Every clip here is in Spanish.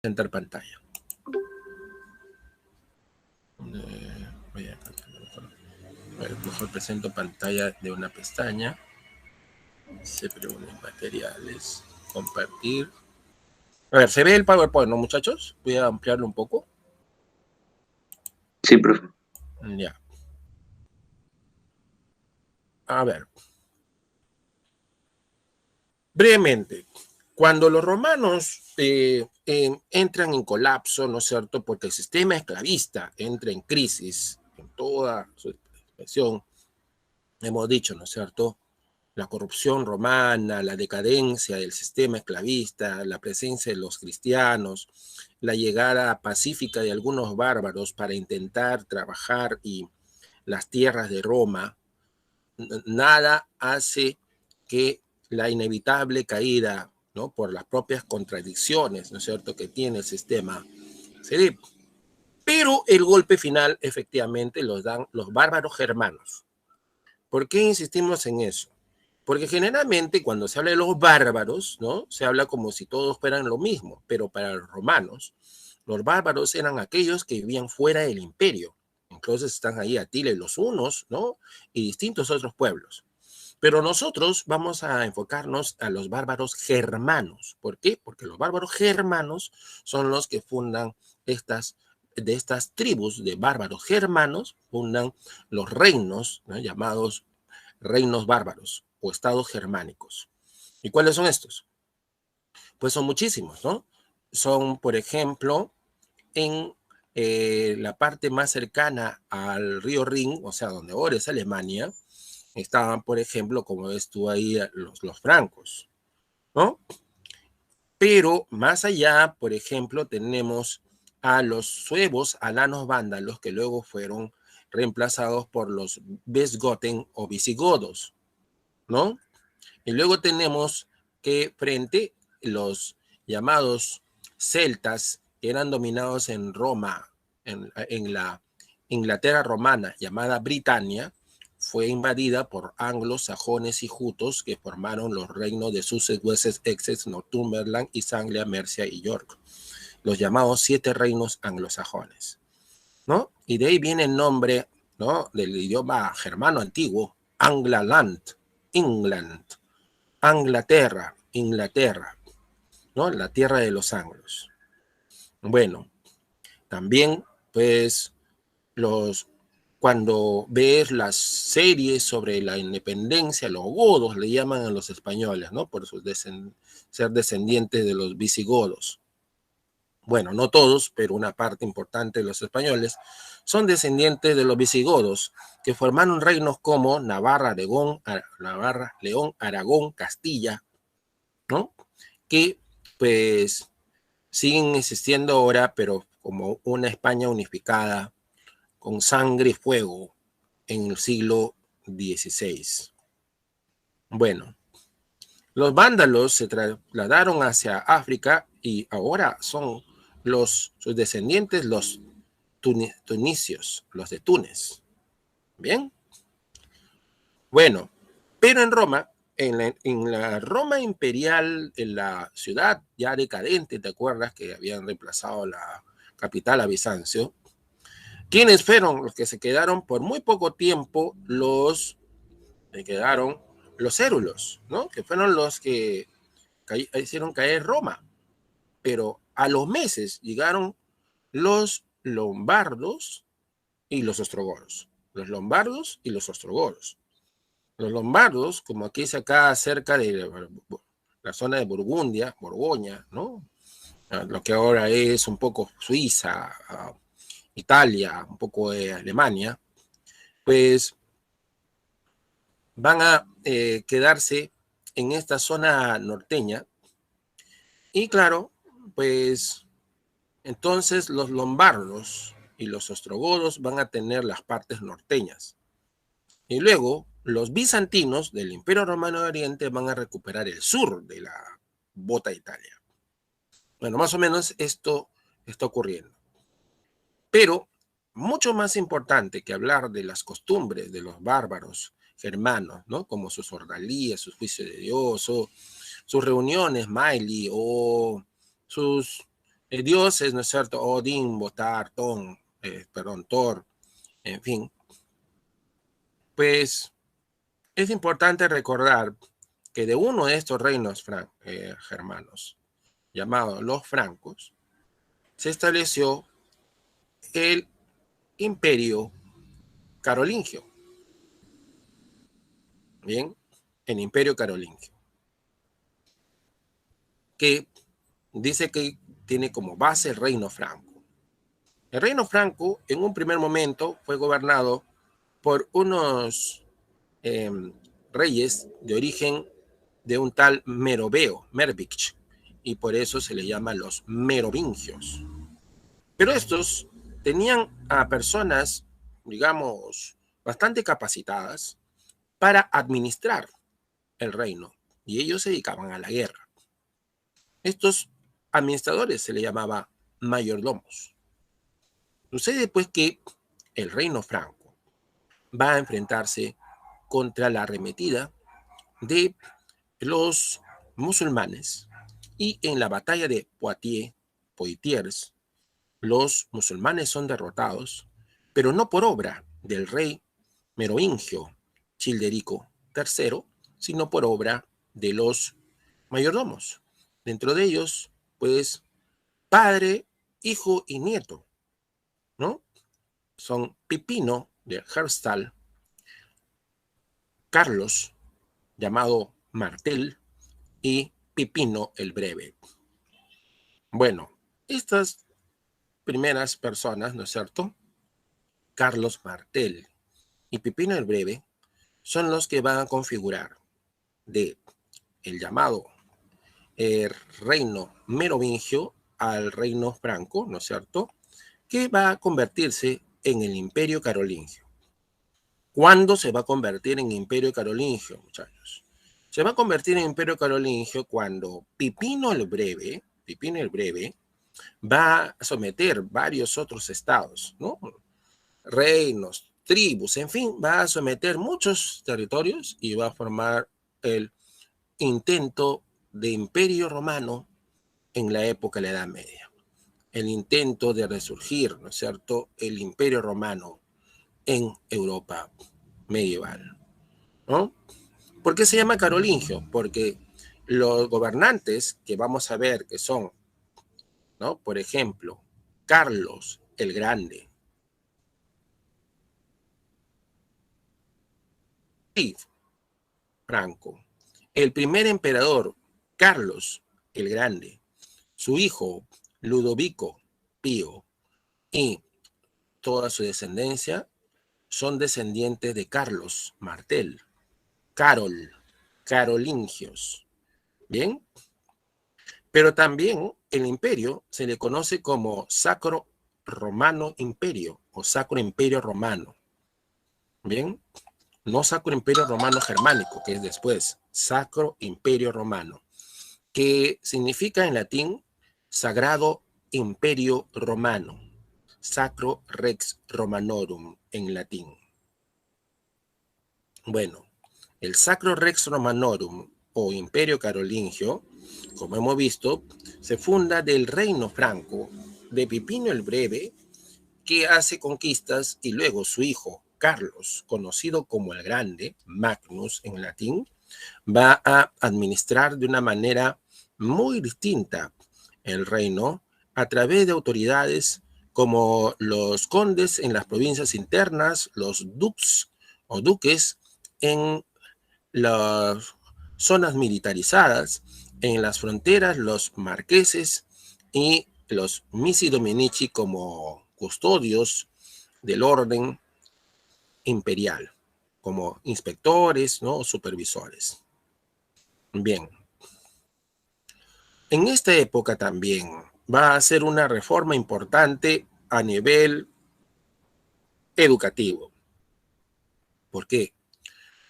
presentar pantalla. Mejor presento pantalla de una pestaña. Se preúnen materiales. Compartir. A ver, ¿se ve el PowerPoint, no, muchachos? Voy a ampliarlo un poco. Sí, profe. Ya. A ver. Brevemente, cuando los romanos entran en colapso, ¿no es cierto? Porque el sistema esclavista entra en crisis en toda su expresión, hemos dicho, ¿no es cierto? La corrupción romana, la decadencia del sistema esclavista, la presencia de los cristianos, la llegada pacífica de algunos bárbaros para intentar trabajar y las tierras de Roma, nada hace que la inevitable caída, ¿no? Por las propias contradicciones, ¿no es cierto?, que tiene el sistema se dé. Pero el golpe final efectivamente los dan los bárbaros germanos. ¿Por qué insistimos en eso? Porque generalmente cuando se habla de los bárbaros, ¿no? Se habla como si todos fueran lo mismo, pero para los romanos, los bárbaros eran aquellos que vivían fuera del imperio. Entonces están ahí Atila y los hunos, ¿no? Y distintos otros pueblos. Pero nosotros vamos a enfocarnos a los bárbaros germanos. ¿Por qué? Porque los bárbaros germanos son los que fundan de estas tribus de bárbaros germanos, fundan los reinos, ¿no? Llamados reinos bárbaros o estados germánicos. ¿Y cuáles son estos? Pues son muchísimos, ¿no? Son, por ejemplo, en la parte más cercana al río Rin, o sea, donde ahora es Alemania, estaban, por ejemplo, como ves tú ahí, los francos, ¿no? Pero más allá, por ejemplo, tenemos a los suevos alanos vándalos que luego fueron reemplazados por los Westgoten o visigodos, ¿no? Y luego tenemos que frente los llamados celtas que eran dominados en Roma, en la Inglaterra romana llamada Britania, fue invadida por anglos, sajones y jutos que formaron los reinos de Sussex, Wessex, Essex, Northumberland, East Anglia, Mercia y York, los llamados 7 reinos anglosajones, ¿no? Y de ahí viene el nombre, ¿no?, del idioma germano antiguo, Anglaland, England, Anglaterra, Inglaterra, ¿no? La tierra de los anglos. Bueno, también, pues, cuando ves las series sobre la independencia, los godos le llaman a los españoles, ¿no? Por ser descendientes de los visigodos. Bueno, no todos, pero una parte importante de los españoles son descendientes de los visigodos, que formaron reinos como Navarra, León, Aragón, Castilla, ¿no? Que pues siguen existiendo ahora, pero como una España unificada, con sangre y fuego en el siglo XVI. Bueno, los vándalos se trasladaron hacia África y ahora son sus descendientes, los tunisios, los de Túnez. Bien. Bueno, pero en Roma, en la Roma imperial, en la ciudad ya decadente, ¿te acuerdas? Que habían reemplazado la capital a Bizancio. ¿Quiénes fueron los que se quedaron por muy poco tiempo? Los érulos, ¿no? Que fueron los que hicieron caer Roma. Pero a los meses llegaron los lombardos y los ostrogoros. Los lombardos y los ostrogoros. Los lombardos, como aquí es acá cerca de la zona de Burgundia, Borgoña, ¿no? Lo que ahora es un poco Suiza, Italia, un poco de Alemania, pues van a quedarse en esta zona norteña. Y claro, pues entonces los lombardos y los ostrogodos van a tener las partes norteñas. Y luego los bizantinos del Imperio Romano de Oriente van a recuperar el sur de la bota de Italia. Bueno, más o menos esto está ocurriendo. Pero mucho más importante que hablar de las costumbres de los bárbaros germanos, ¿no? Como sus ordalías, sus juicios de Dios, o sus reuniones, Maili, o sus dioses, ¿no es cierto? Odín, Botar, Thor, en fin. Pues es importante recordar que de uno de estos reinos germanos, llamados los francos, se estableció el imperio carolingio. Bien, el imperio carolingio, que dice que tiene como base el reino franco. El reino franco en un primer momento fue gobernado por unos reyes de origen de un tal Meroveo, Mervich, y por eso se le llama los merovingios. Pero estos tenían a personas, digamos, bastante capacitadas para administrar el reino, y ellos se dedicaban a la guerra. Estos administradores se le llamaba mayordomos. Sucede pues que el reino franco va a enfrentarse contra la arremetida de los musulmanes, y en la batalla de Poitiers, los musulmanes son derrotados, pero no por obra del rey merovingio Childerico III, sino por obra de los mayordomos. Dentro de ellos, pues, padre, hijo y nieto, ¿no? Son Pipino de Herstal, Carlos, llamado Martel, y Pipino el Breve. Bueno, estas primeras personas, ¿no es cierto? Carlos Martel y Pipino el Breve son los que van a configurar de el llamado reino merovingio al reino franco, ¿no es cierto?, que va a convertirse en el imperio carolingio. ¿Cuándo se va a convertir en imperio carolingio, muchachos? Se va a convertir en imperio carolingio cuando Pipino el Breve va a someter varios otros estados, ¿no? Reinos, tribus, en fin, va a someter muchos territorios y va a formar el intento de imperio romano en la época de la Edad Media. El intento de resurgir, ¿no es cierto?, el imperio romano en Europa medieval, ¿no? ¿Por qué se llama carolingio? Porque los gobernantes que vamos a ver que son, ¿no?, por ejemplo, Carlos el Grande, y Franco, el primer emperador Carlos el Grande, su hijo Ludovico Pío y toda su descendencia son descendientes de Carlos Martel, carolingios. Bien, pero también el imperio se le conoce como Sacro Romano Imperio o Sacro Imperio Romano. Bien, no Sacro Imperio Romano Germánico, que es después, Sacro Imperio Romano, que significa en latín Sagrado Imperio Romano, Sacro Rex Romanorum en latín. Bueno, el Sacro Rex Romanorum o Imperio Carolingio, como hemos visto, se funda del reino franco de Pipino el Breve, que hace conquistas, y luego su hijo Carlos, conocido como el Grande, Magnus en latín, va a administrar de una manera muy distinta el reino a través de autoridades como los condes en las provincias internas, los dux o duques en las zonas militarizadas, en las fronteras los marqueses y los missi dominici como custodios del orden imperial, como inspectores, ¿no?, supervisores. Bien, en esta época también va a ser una reforma importante a nivel educativo. ¿Por qué?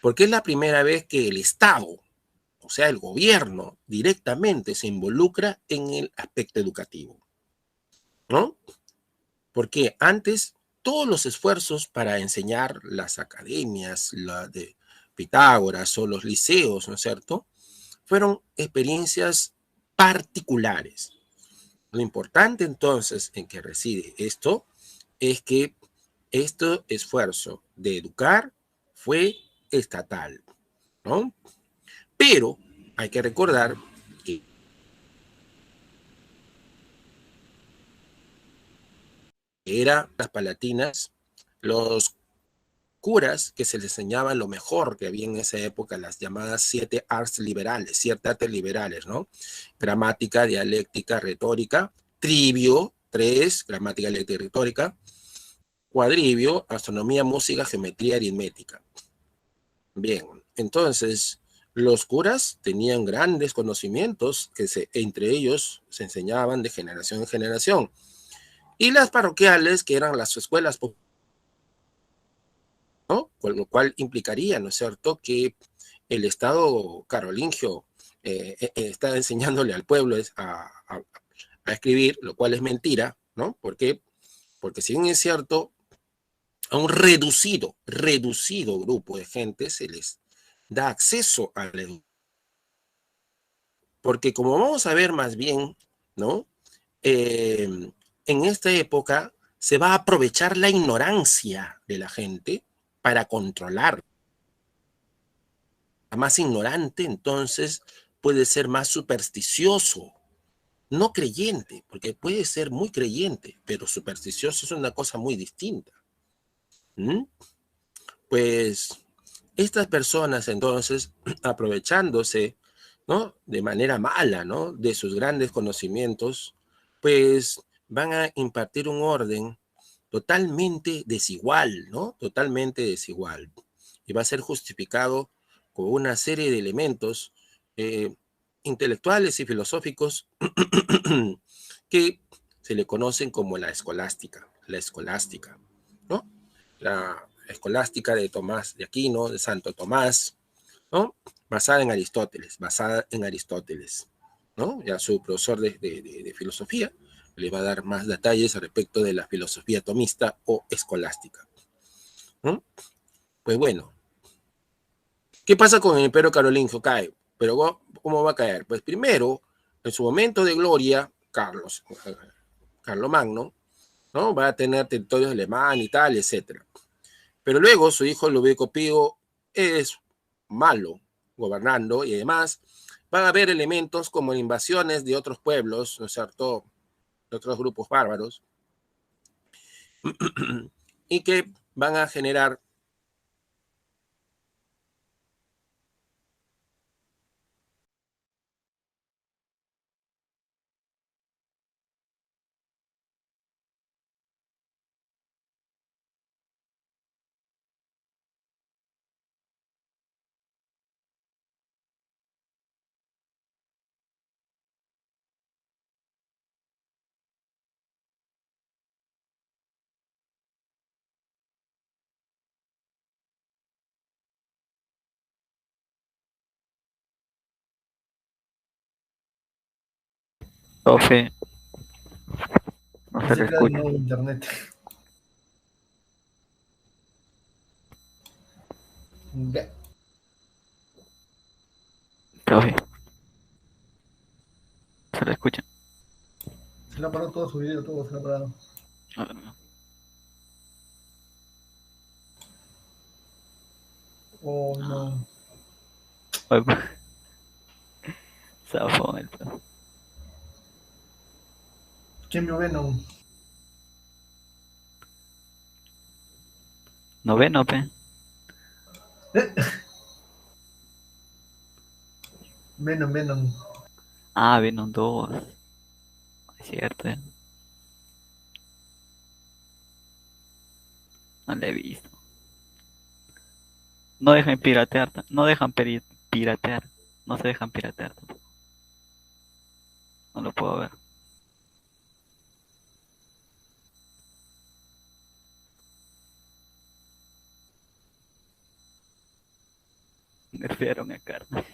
Porque es la primera vez que el Estado, o sea, el gobierno, directamente se involucra en el aspecto educativo, ¿no? Porque antes todos los esfuerzos para enseñar las academias, la de Pitágoras o los liceos, ¿no es cierto?, fueron experiencias particulares. Lo importante entonces en que reside esto es que este esfuerzo de educar fue estatal, ¿no? Pero hay que recordar que eran las palatinas, los curas que se les enseñaban lo mejor que había en esa época, las llamadas 7 artes liberales, ¿no? Gramática, dialéctica, retórica, trivio, 3, gramática, dialéctica y retórica, cuadrivio, astronomía, música, geometría, aritmética. Bien, entonces los curas tenían grandes conocimientos que entre ellos se enseñaban de generación en generación. Y las parroquiales, que eran las escuelas, ¿no? Con lo cual implicaría, ¿no es cierto?, que el Estado carolingio está enseñándole al pueblo a escribir, lo cual es mentira, ¿no? ¿Por qué? Porque si bien es cierto, a un reducido grupo de gente se les da acceso a la educación. Porque como vamos a ver más bien, ¿no? En esta época se va a aprovechar la ignorancia de la gente para controlar. La más ignorante, entonces, puede ser más supersticioso, no creyente, porque puede ser muy creyente, pero supersticioso es una cosa muy distinta. ¿Mm? Pues estas personas, entonces, aprovechándose, ¿no?, de manera mala, ¿no?, de sus grandes conocimientos, pues van a impartir un orden totalmente desigual, ¿no? Totalmente desigual. Y va a ser justificado con una serie de elementos eh, intelectuales y filosóficos que se le conocen como la escolástica, ¿no? La escolástica de Tomás de Aquino, de Santo Tomás, ¿no? Basada en Aristóteles, ¿no? Ya su profesor de filosofía le va a dar más detalles respecto de la filosofía tomista o escolástica, ¿no? Pues bueno, ¿qué pasa con el Imperio Carolingio? Cae, pero ¿cómo va a caer? Pues primero, en su momento de gloria, Carlomagno, ¿no?, va a tener territorios alemán y tal, etcétera. Pero luego su hijo Ludovico Pío es malo gobernando y además van a haber elementos como invasiones de otros pueblos, ¿no es cierto?, de otros grupos bárbaros, y que van a generar Profe, no se Pensé le que era el escucha. nuevo internet. Ya. Profe, se le escucha. Se le ha parado todo su video, todo se le ha parado. Ah, no. Oh, no. Ay, pues, zafó el profe. ¿Quién vio Venom? ¿No ve, no ve? Venom. Ah, Venom 2. Es cierto, no le he visto. No dejan piratear, no dejan piratear. No se dejan piratear. No lo puedo ver. Nerfearon a carne.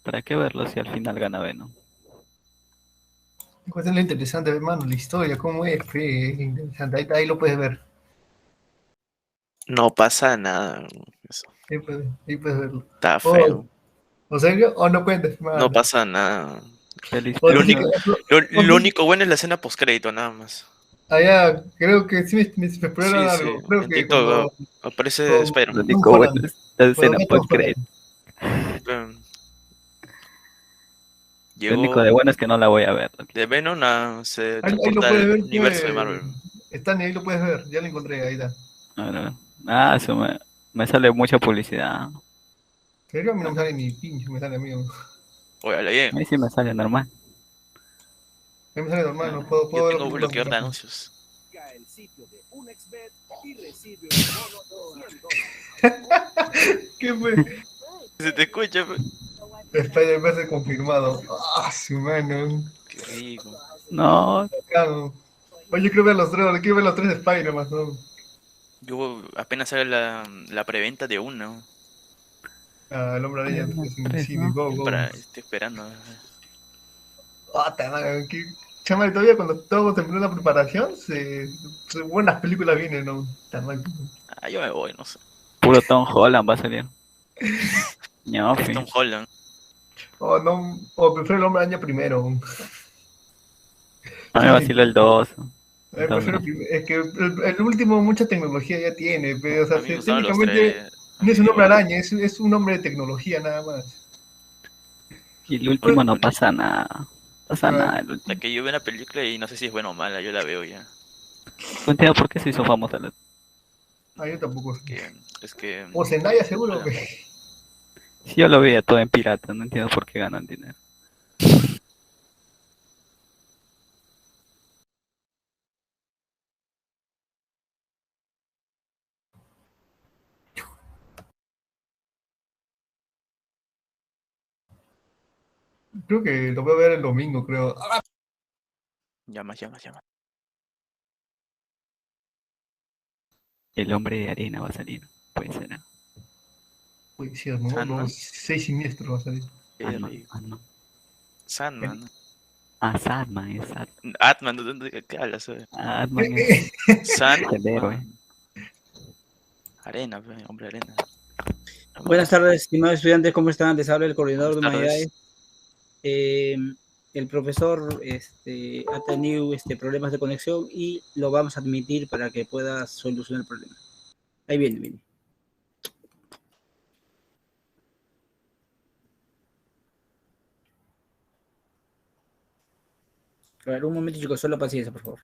¿Para qué verlo si al final gana Venom? Es lo interesante, hermano, la historia, cómo es, es interesante. Ahí lo puedes ver. No pasa nada. Eso Ahí puedes verlo. está Oh, feo. ¿en serio? ¿O no cuentes, hermano? No pasa nada. Feliz O Lo sea, sí único, o lo sí, único bueno es la escena postcrédito, nada más. allá, creo que sí me esperaron Sí, algo. sí. Creo En que TikTok aparece Lo Spider-Man. Tom único bueno Holland, es la cuando escena ve Tom post Holland. crédito. Lo único de Llegó bueno es que no la voy a ver. de Venom a se Ahí lo transporta puedes al ver, universo de Marvel. Stanley, ahí lo puedes ver. Ya lo encontré, ahí está. Ahora, eso me sale mucha publicidad. A En serio, a mí no me sale ni pinche, me sale a mí. A Óyale bien. mí sí me sale normal. mí me sale normal, no puedo Yo ver tengo la película bloqueador de normal. anuncios. El sitio de UnexBet y recibe un bono de $100. ¿Qué fue? Se te escucha, pe. Spider-Man confirmado. Ah, su mano. Qué rico. No, Bacano. Oye, yo quiero ver los tres, quiero ver los tres de Spider-Man, ¿no? Yo apenas haga la preventa de uno. Ah, el hombre araña Los 3 en tres, cine, ¿no? go, go. Estoy esperando. Ah, qué chama, todavía cuando estamos en plena preparación, buenas películas vienen, ¿no? Tamaño. Ah, yo me voy, no sé. Puro Tom Holland va a salir. Es Tom Holland. Oh, no, o prefiero el hombre araña primero. A mí me vacila el 2. Prefiero es que el último mucha tecnología ya tiene, pero o sea, A mí me gustaron los técnicamente tres. no es un hombre araña, es un hombre de tecnología nada más. Y el último no pasa nada. No pasa nada. El La último. que yo veo en la película y no sé si es buena o mala, yo la veo ya. No entiendo por qué se hizo famosa. Ah, yo tampoco sé. Es que O Zendaya seguro que. Si yo lo veía todo en pirata, no entiendo por qué ganan dinero. Creo que lo voy a ver el domingo, creo. llama. El hombre de arena va a salir. Puede ser. Uy, sí, ¿no? Sandman. Los 6 siniestros va a salir. Qué Ant-Man, rico. Ant-Man. Sandman. Sandman es Ant-Man. Atman, ¿de dónde qué hablas? Ant-Man es el héroe. Sandman. Arena, hombre arena. Buenas tardes, estimados estudiantes, ¿cómo están? Les habla el coordinador de Buenas tardes. Humanidades. El profesor ha tenido problemas de conexión y lo vamos a admitir para que pueda solucionar el problema. Ahí viene. A ver, un momento, chicos, solo paciencia, por favor.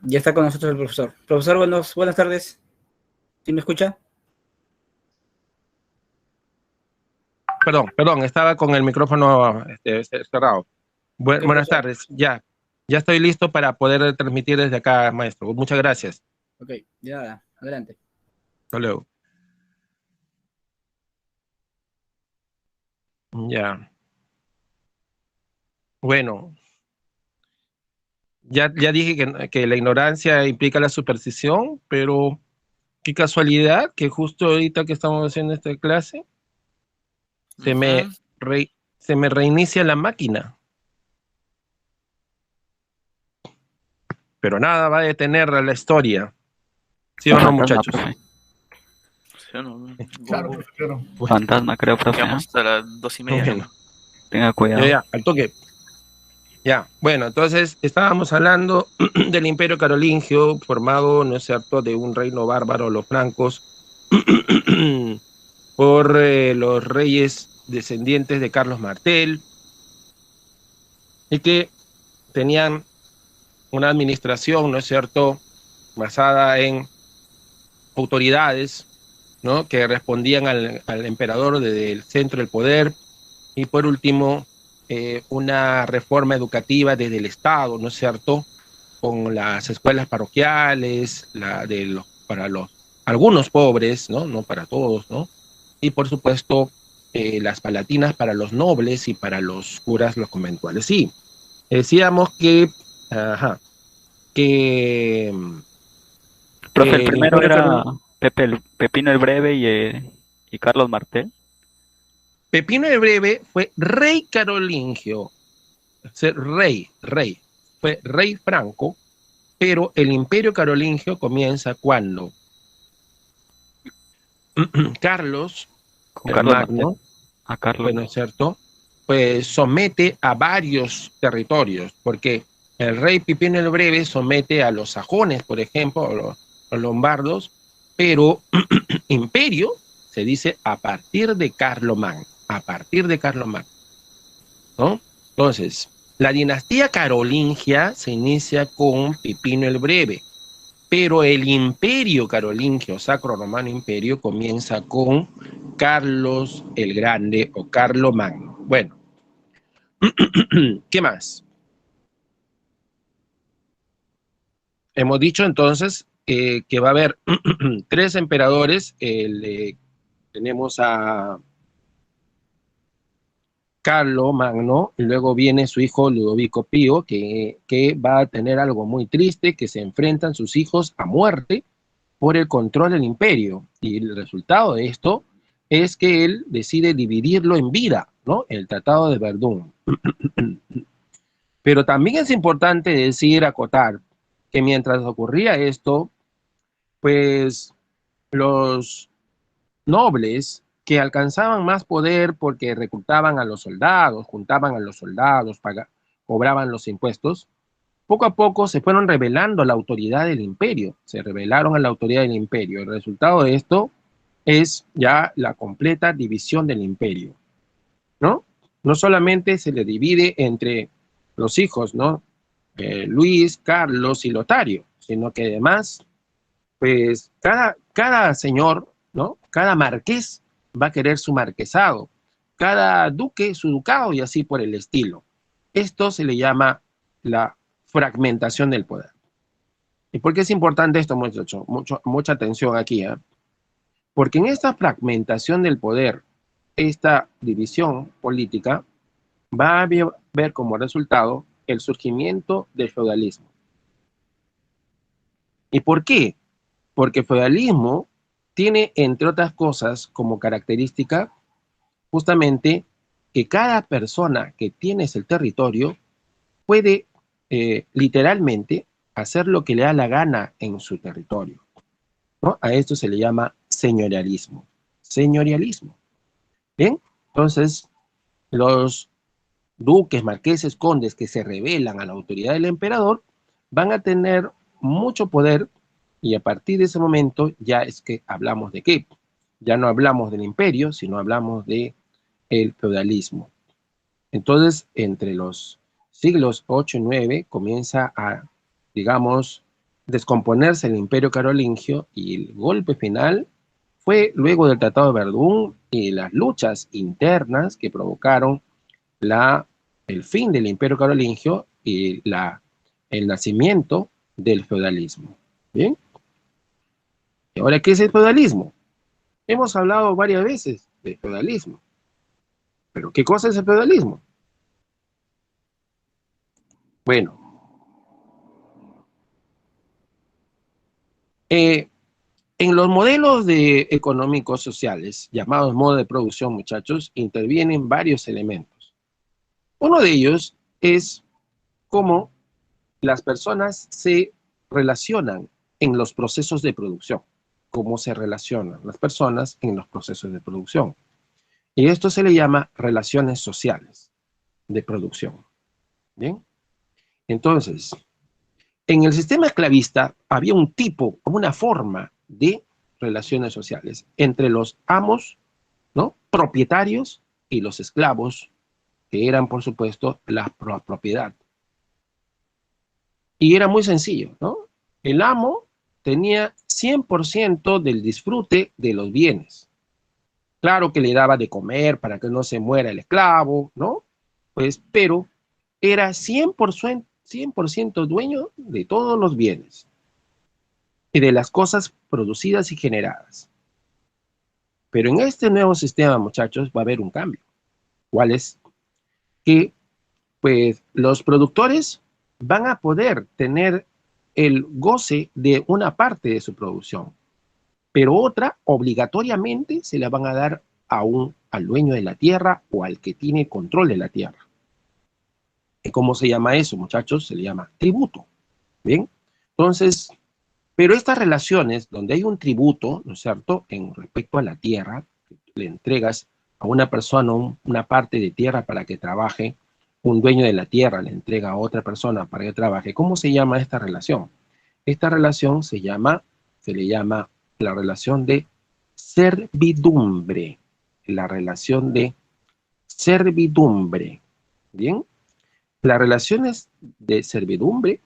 Ya está con nosotros el profesor. Profesor, buenas tardes. ¿Sí me escucha? Perdón, estaba con el micrófono cerrado. Buenas profesor? tardes, ya estoy listo para poder transmitir desde acá, maestro. Muchas gracias. Ok, de nada, adelante. Hasta luego. Ya. Bueno, ya dije que la ignorancia implica la superstición, pero qué casualidad que justo ahorita que estamos haciendo esta clase se me reinicia la máquina. Pero nada va a detener la historia. ¿Sí o no, muchachos? Claro, claro. Fantasma, creo, profe. Quedamos hasta las 2:30. Bueno. Tenga cuidado. Ya, al toque. Ya, bueno, entonces estábamos hablando del Imperio Carolingio, formado, ¿no es cierto?, de un reino bárbaro, los francos, por los reyes descendientes de Carlos Martel, y que tenían una administración, ¿no es cierto?, basada en autoridades, ¿no?, que respondían al emperador desde el centro del poder, y por último, una reforma educativa desde el Estado, ¿no es cierto?, con las escuelas parroquiales, para algunos pobres, ¿no? No para todos, ¿no? Y por supuesto, las palatinas para los nobles y para los curas, los conventuales. Sí, decíamos que, ajá, que Profe, el el primero Imperio era Carolingio, Pepino el Breve y Carlos Martel. Pepino el Breve fue rey carolingio, fue rey franco, pero el Imperio Carolingio comienza cuando Carlos Con el Carlos Martel. Magno, A Carlos. bueno, es cierto, pues somete a varios territorios, porque el rey Pipino el Breve somete a los sajones, por ejemplo, o los lombardos, pero imperio se dice a partir de Carlomagno, ¿no? Entonces, la dinastía carolingia se inicia con Pipino el Breve, pero el imperio carolingio, Sacro Romano Imperio, comienza con Carlos el Grande o Carlomagno. Bueno, ¿qué más? Hemos dicho entonces que va a haber 3 emperadores. Tenemos a Carlomagno, y luego viene su hijo Ludovico Pío, que va a tener algo muy triste, que se enfrentan sus hijos a muerte por el control del imperio. Y el resultado de esto es que él decide dividirlo en vida, ¿no? El Tratado de Verdún. Pero también es importante decir, acotar, que mientras ocurría esto, pues los nobles que alcanzaban más poder porque reclutaban a los soldados, juntaban a los soldados, cobraban los impuestos, poco a poco se fueron revelando a la autoridad del imperio, se rebelaron a la autoridad del imperio. El resultado de esto es ya la completa división del imperio, ¿no? No solamente se le divide entre los hijos, ¿no? Luis, Carlos y Lotario, sino que además, pues cada señor, ¿no? Cada marqués va a querer su marquesado, cada duque su ducado y así por el estilo. Esto se le llama la fragmentación del poder. ¿Y por qué es importante esto, muchachos? Mucha atención aquí, ¿eh? Porque en esta fragmentación del poder, esta división política, va a haber como resultado el surgimiento del feudalismo. ¿Y por qué? Porque el feudalismo tiene, entre otras cosas, como característica justamente que cada persona que tiene ese territorio puede literalmente hacer lo que le da la gana en su territorio, ¿no? A esto se le llama señorialismo. Señorialismo. Bien, entonces los duques, marqueses, condes que se rebelan a la autoridad del emperador van a tener mucho poder, y a partir de ese momento ya es que hablamos de qué. Ya no hablamos del imperio, sino hablamos de el feudalismo. Entonces, entre los siglos 8 y 9 comienza a, digamos, descomponerse el imperio carolingio, y el golpe final fue luego del Tratado de Verdún y las luchas internas que provocaron el fin del imperio carolingio y el nacimiento del feudalismo. ¿Bien? ¿Y ahora qué es el feudalismo? Hemos hablado varias veces del feudalismo. ¿Pero qué cosa es el feudalismo? Bueno, en los modelos económicos sociales, llamados modos de producción, muchachos, intervienen varios elementos. Uno de ellos es cómo las personas se relacionan en los procesos de producción. Cómo se relacionan las personas en los procesos de producción. Y esto se le llama relaciones sociales de producción. ¿Bien? Entonces, en el sistema esclavista había un tipo, una forma de relaciones sociales entre los amos, ¿no? Propietarios, y los esclavos, que eran, por supuesto, la propiedad. Y era muy sencillo, ¿no? El amo tenía 100% del disfrute de los bienes. Claro que le daba de comer para que no se muera el esclavo, ¿no? Pues, pero era 100% dueño de todos los bienes y de las cosas producidas y generadas. Pero en este nuevo sistema, muchachos, va a haber un cambio. ¿Cuál es? Que pues los productores van a poder tener el goce de una parte de su producción, pero otra obligatoriamente se la van a dar al dueño de la tierra o al que tiene control de la tierra. ¿Y cómo se llama eso, muchachos? Se le llama tributo. ¿Bien? Entonces, pero estas relaciones donde hay un tributo, ¿no es cierto?, en respecto a la tierra, le entregas a una persona una parte de tierra para que trabaje, un dueño de la tierra le entrega a otra persona para que trabaje. ¿Cómo se llama esta relación? Esta relación se le llama la relación de servidumbre. La relación de servidumbre. ¿Bien? Las relaciones de servidumbre,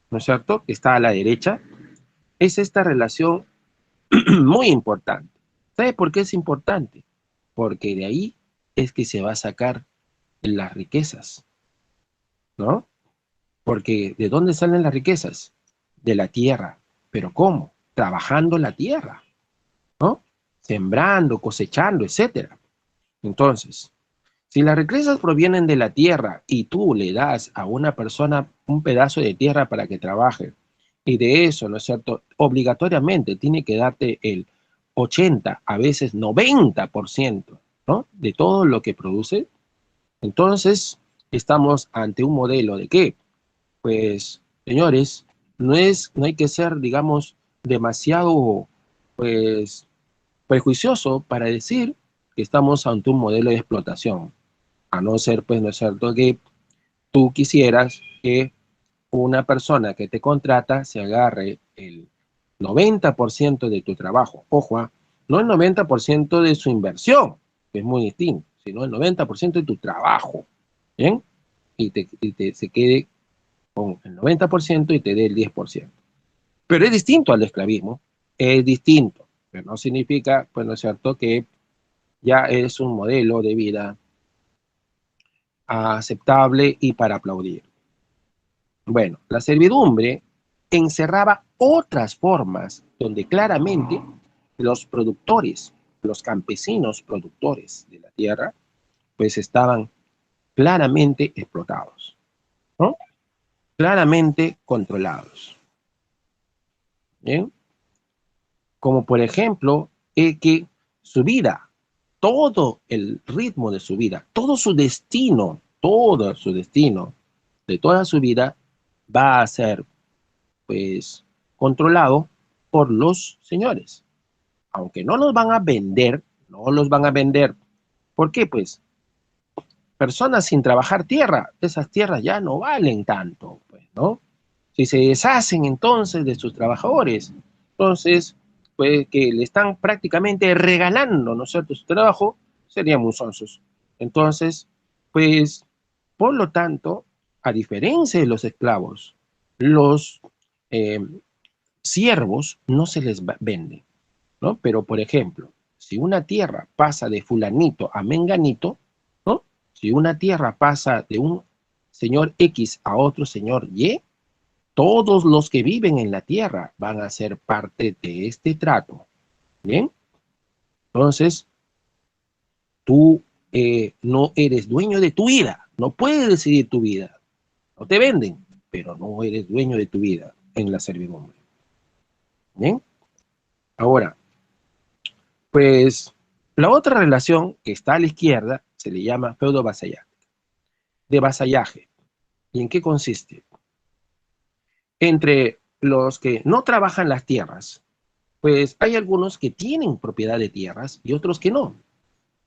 ¿no es cierto?, que está a la derecha, es esta relación muy importante. ¿Sabe por qué es importante? Porque de ahí es que se va a sacar las riquezas, ¿no? Porque ¿de dónde salen las riquezas? De la tierra. ¿Pero cómo? Trabajando la tierra, ¿no? Sembrando, cosechando, etcétera. Entonces, si las riquezas provienen de la tierra y tú le das a una persona un pedazo de tierra para que trabaje, y de eso, ¿no es cierto?, obligatoriamente tiene que darte el 80, a veces 90%, ¿no?, de todo lo que produce, entonces estamos ante un modelo de ¿qué? Pues, señores, no hay que ser, digamos, demasiado, pues, prejuicioso para decir que estamos ante un modelo de explotación, a no ser, pues, ¿no es cierto?, que tú quisieras que una persona que te contrata se agarre el 90% de tu trabajo. Ojo, no el 90% de su inversión, que es muy distinto, sino el 90% de tu trabajo, ¿bien? Y se quede con el 90% y te dé el 10%. Pero es distinto al esclavismo, es distinto, pero no significa, pues, ¿no es cierto?, que ya es un modelo de vida aceptable y para aplaudir. Bueno, la servidumbre encerraba otras formas donde claramente los productores, los campesinos productores de la tierra, pues estaban claramente explotados, ¿no? Claramente controlados. ¿Bien? Como por ejemplo, que su vida, todo el ritmo de su vida, todo su destino de toda su vida va a ser, pues, controlado por los señores. Aunque no los van a vender, no los van a vender. ¿Por qué? Pues, personas sin trabajar tierra, esas tierras ya no valen tanto, pues, ¿no? Si se deshacen entonces de sus trabajadores, entonces, pues, que le están prácticamente regalando, ¿no es cierto?, su trabajo, serían muy sonsos. Entonces, pues, por lo tanto, a diferencia de los esclavos, los siervos no se les vende, ¿no? Pero, por ejemplo, si una tierra pasa de fulanito a menganito, ¿no? Si una tierra pasa de un señor X a otro señor Y, todos los que viven en la tierra van a ser parte de este trato, ¿bien? Entonces, tú no eres dueño de tu vida, no puedes decidir tu vida. No te venden, pero no eres dueño de tu vida en la servidumbre. ¿Bien? Ahora, pues la otra relación que está a la izquierda se le llama feudo vasallaje. De vasallaje. ¿Y en qué consiste? Entre los que no trabajan las tierras, pues hay algunos que tienen propiedad de tierras y otros que no.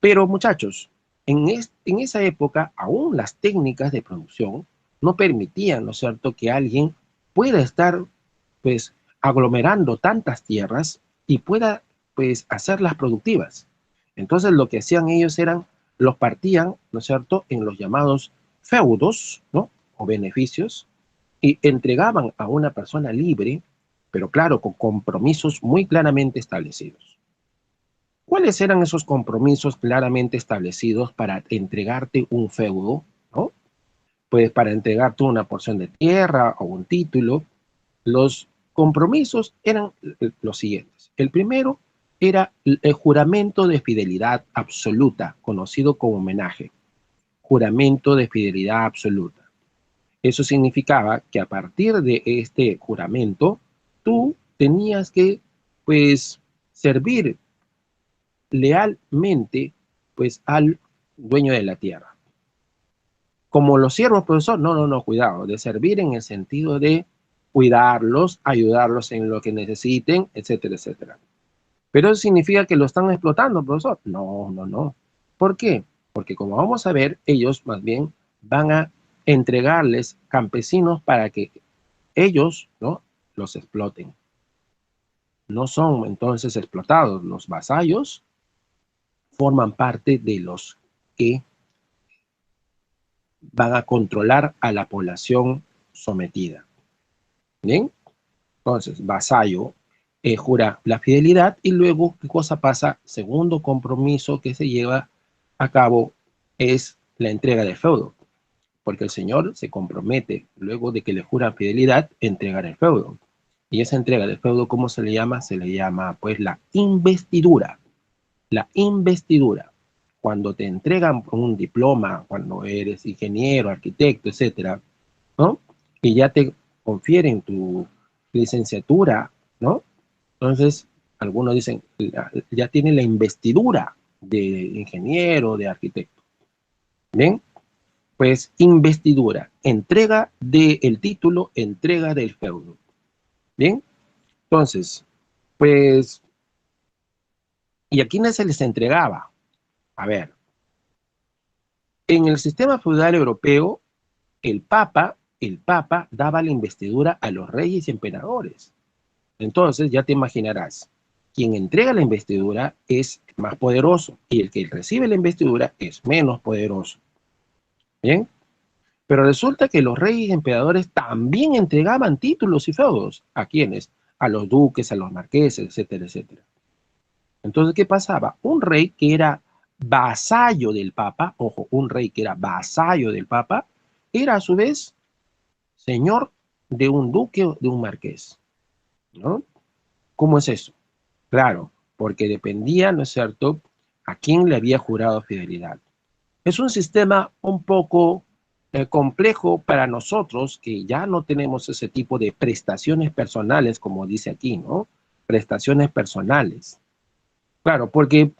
Pero muchachos, en esa época aún las técnicas de producción no permitían, ¿no es cierto?, que alguien pueda estar, pues, aglomerando tantas tierras y pueda, pues, hacerlas productivas. Entonces lo que hacían ellos los partían, ¿no es cierto?, en los llamados feudos, ¿no?, o beneficios, y entregaban a una persona libre, pero claro, con compromisos muy claramente establecidos. ¿Cuáles eran esos compromisos claramente establecidos para entregarte un feudo, ¿no? Pues para entregarte una porción de tierra o un título. Los compromisos eran los siguientes. El primero era el juramento de fidelidad absoluta, conocido como homenaje. Juramento de fidelidad absoluta. Eso significaba que a partir de este juramento, tú tenías que, pues, servir lealmente, pues, al dueño de la tierra. Como los siervos, profesor, no, cuidado, de servir en el sentido de cuidarlos, ayudarlos en lo que necesiten, etcétera, etcétera. Pero eso significa que lo están explotando, profesor. No. ¿Por qué? Porque como vamos a ver, ellos más bien van a entregarles campesinos para que ellos, ¿no?, los exploten. No son entonces explotados. Los vasallos forman parte de los que van a controlar a la población sometida. ¿Bien? Entonces, vasallo jura la fidelidad y luego, ¿qué cosa pasa? Segundo compromiso que se lleva a cabo es la entrega del feudo, porque el señor se compromete, luego de que le jura fidelidad, entregar el feudo. Y esa entrega del feudo, ¿cómo se le llama? Se le llama, pues, la investidura. La investidura. Cuando te entregan un diploma, cuando eres ingeniero, arquitecto, etcétera, ¿no?, y ya te confieren tu licenciatura, ¿no? Entonces, algunos dicen, ya tiene la investidura de ingeniero, de arquitecto. ¿Bien? Pues investidura, entrega del título, entrega del feudo. ¿Bien? Entonces, pues, ¿y a quiénes se les entregaba? A ver, en el sistema feudal europeo, el Papa daba la investidura a los reyes y emperadores. Entonces, ya te imaginarás, quien entrega la investidura es más poderoso y el que recibe la investidura es menos poderoso. ¿Bien? Pero resulta que los reyes y emperadores también entregaban títulos y feudos. ¿A quiénes? A los duques, a los marqueses, etcétera, etcétera. Entonces, ¿qué pasaba? Un rey que era vasallo del Papa, ojo, un rey que era vasallo del Papa, era a su vez señor de un duque o de un marqués, ¿no? ¿Cómo es eso? Claro, porque dependía, ¿no es cierto?, a quién le había jurado fidelidad. Es un sistema un poco complejo para nosotros, que ya no tenemos ese tipo de prestaciones personales, como dice aquí, ¿no? Prestaciones personales. Claro, porque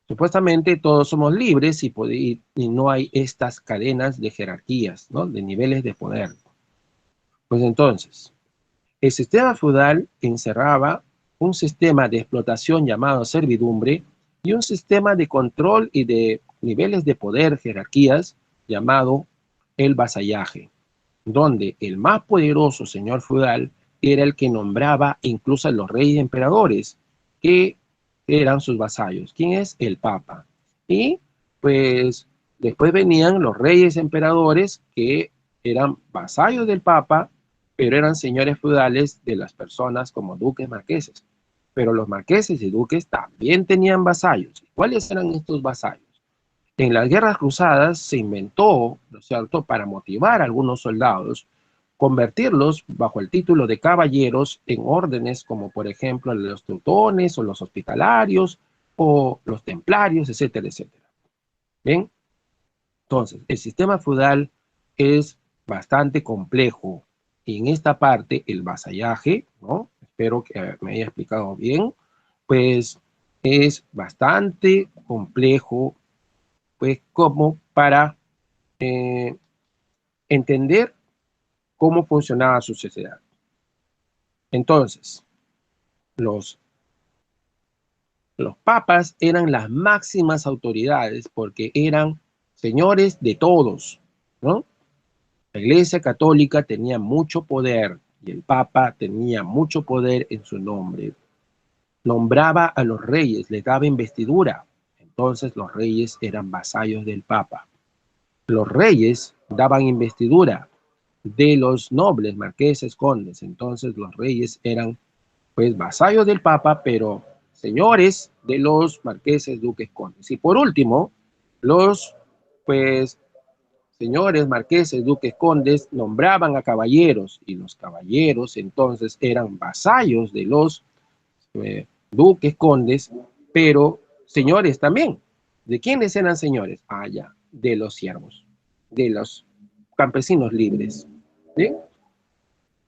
supuestamente todos somos libres y no hay estas cadenas de jerarquías, ¿no?, de niveles de poder. Pues entonces, el sistema feudal encerraba un sistema de explotación llamado servidumbre y un sistema de control y de niveles de poder, jerarquías, llamado el vasallaje, donde el más poderoso señor feudal era el que nombraba incluso a los reyes y emperadores, que eran sus vasallos. ¿Quién es? El Papa. Y pues después venían los reyes y emperadores, que eran vasallos del Papa, pero eran señores feudales de las personas como duques, marqueses. Pero los marqueses y duques también tenían vasallos. ¿Cuáles eran estos vasallos? En las guerras cruzadas se inventó, ¿no es cierto?, para motivar a algunos soldados, convertirlos bajo el título de caballeros en órdenes como, por ejemplo, los teutones o los hospitalarios o los templarios, etcétera, etcétera. ¿Bien? Entonces, el sistema feudal es bastante complejo. Y en esta parte, el vasallaje, ¿no?, espero que me haya explicado bien, pues es bastante complejo, pues, como para entender cómo funcionaba su sociedad. Entonces, los papas eran las máximas autoridades porque eran señores de todos, ¿no? La Iglesia Católica tenía mucho poder y el Papa tenía mucho poder en su nombre. Nombraba a los reyes, les daba investidura. Entonces los reyes eran vasallos del Papa. Los reyes daban investidura de los nobles, marqueses, condes. Entonces los reyes eran, pues, vasallos del Papa, pero señores de los marqueses, duques, condes. Y por último, los, pues, señores, marqueses, duques, condes nombraban a caballeros, y los caballeros entonces eran vasallos de los duques, condes, pero señores también. ¿De quiénes eran señores? Ah, ya, de los siervos, de los campesinos libres. ¿Sí?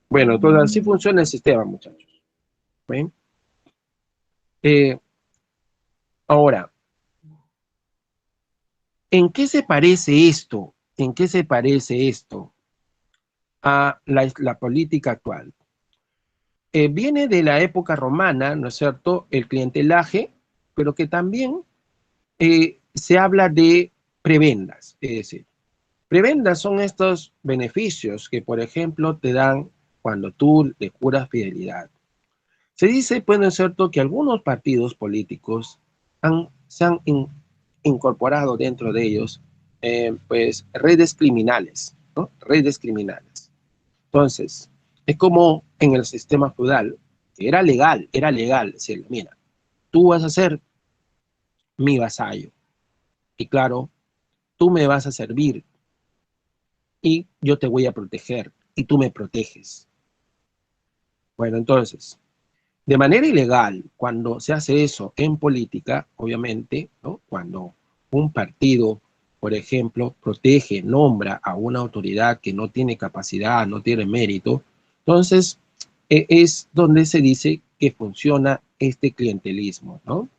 Bueno, entonces así funciona el sistema, muchachos. ¿Ven? Ahora, ¿en qué se parece esto? ¿En qué se parece esto a la política actual? Viene de la época romana, ¿no es cierto? El clientelaje, pero que también se habla de prebendas. Es decir, prebendas son estos beneficios que, por ejemplo, te dan cuando tú le juras fidelidad. Se dice, pues, ¿no es cierto?, que algunos partidos políticos se han incorporado dentro de ellos, pues, redes criminales, ¿no? Redes criminales. Entonces, es como en el sistema feudal, que era legal decirle, mira, tú vas a ser mi vasallo, y claro, tú me vas a servir, y yo te voy a proteger, y tú me proteges. Bueno, entonces, de manera ilegal, cuando se hace eso en política, obviamente, ¿no? Cuando un partido, por ejemplo, protege, nombra a una autoridad que no tiene capacidad, no tiene mérito, entonces es donde se dice que funciona este clientelismo, ¿no?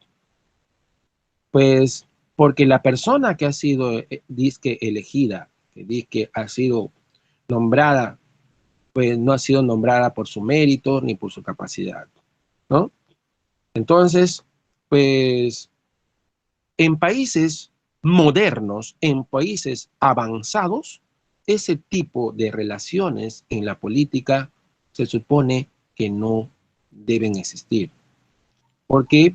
Pues porque la persona que ha sido, disque elegida, que disque ha sido nombrada, pues no ha sido nombrada por su mérito ni por su capacidad, ¿no? Entonces, pues en países modernos, en países avanzados, ese tipo de relaciones en la política se supone que no deben existir. ¿Por qué?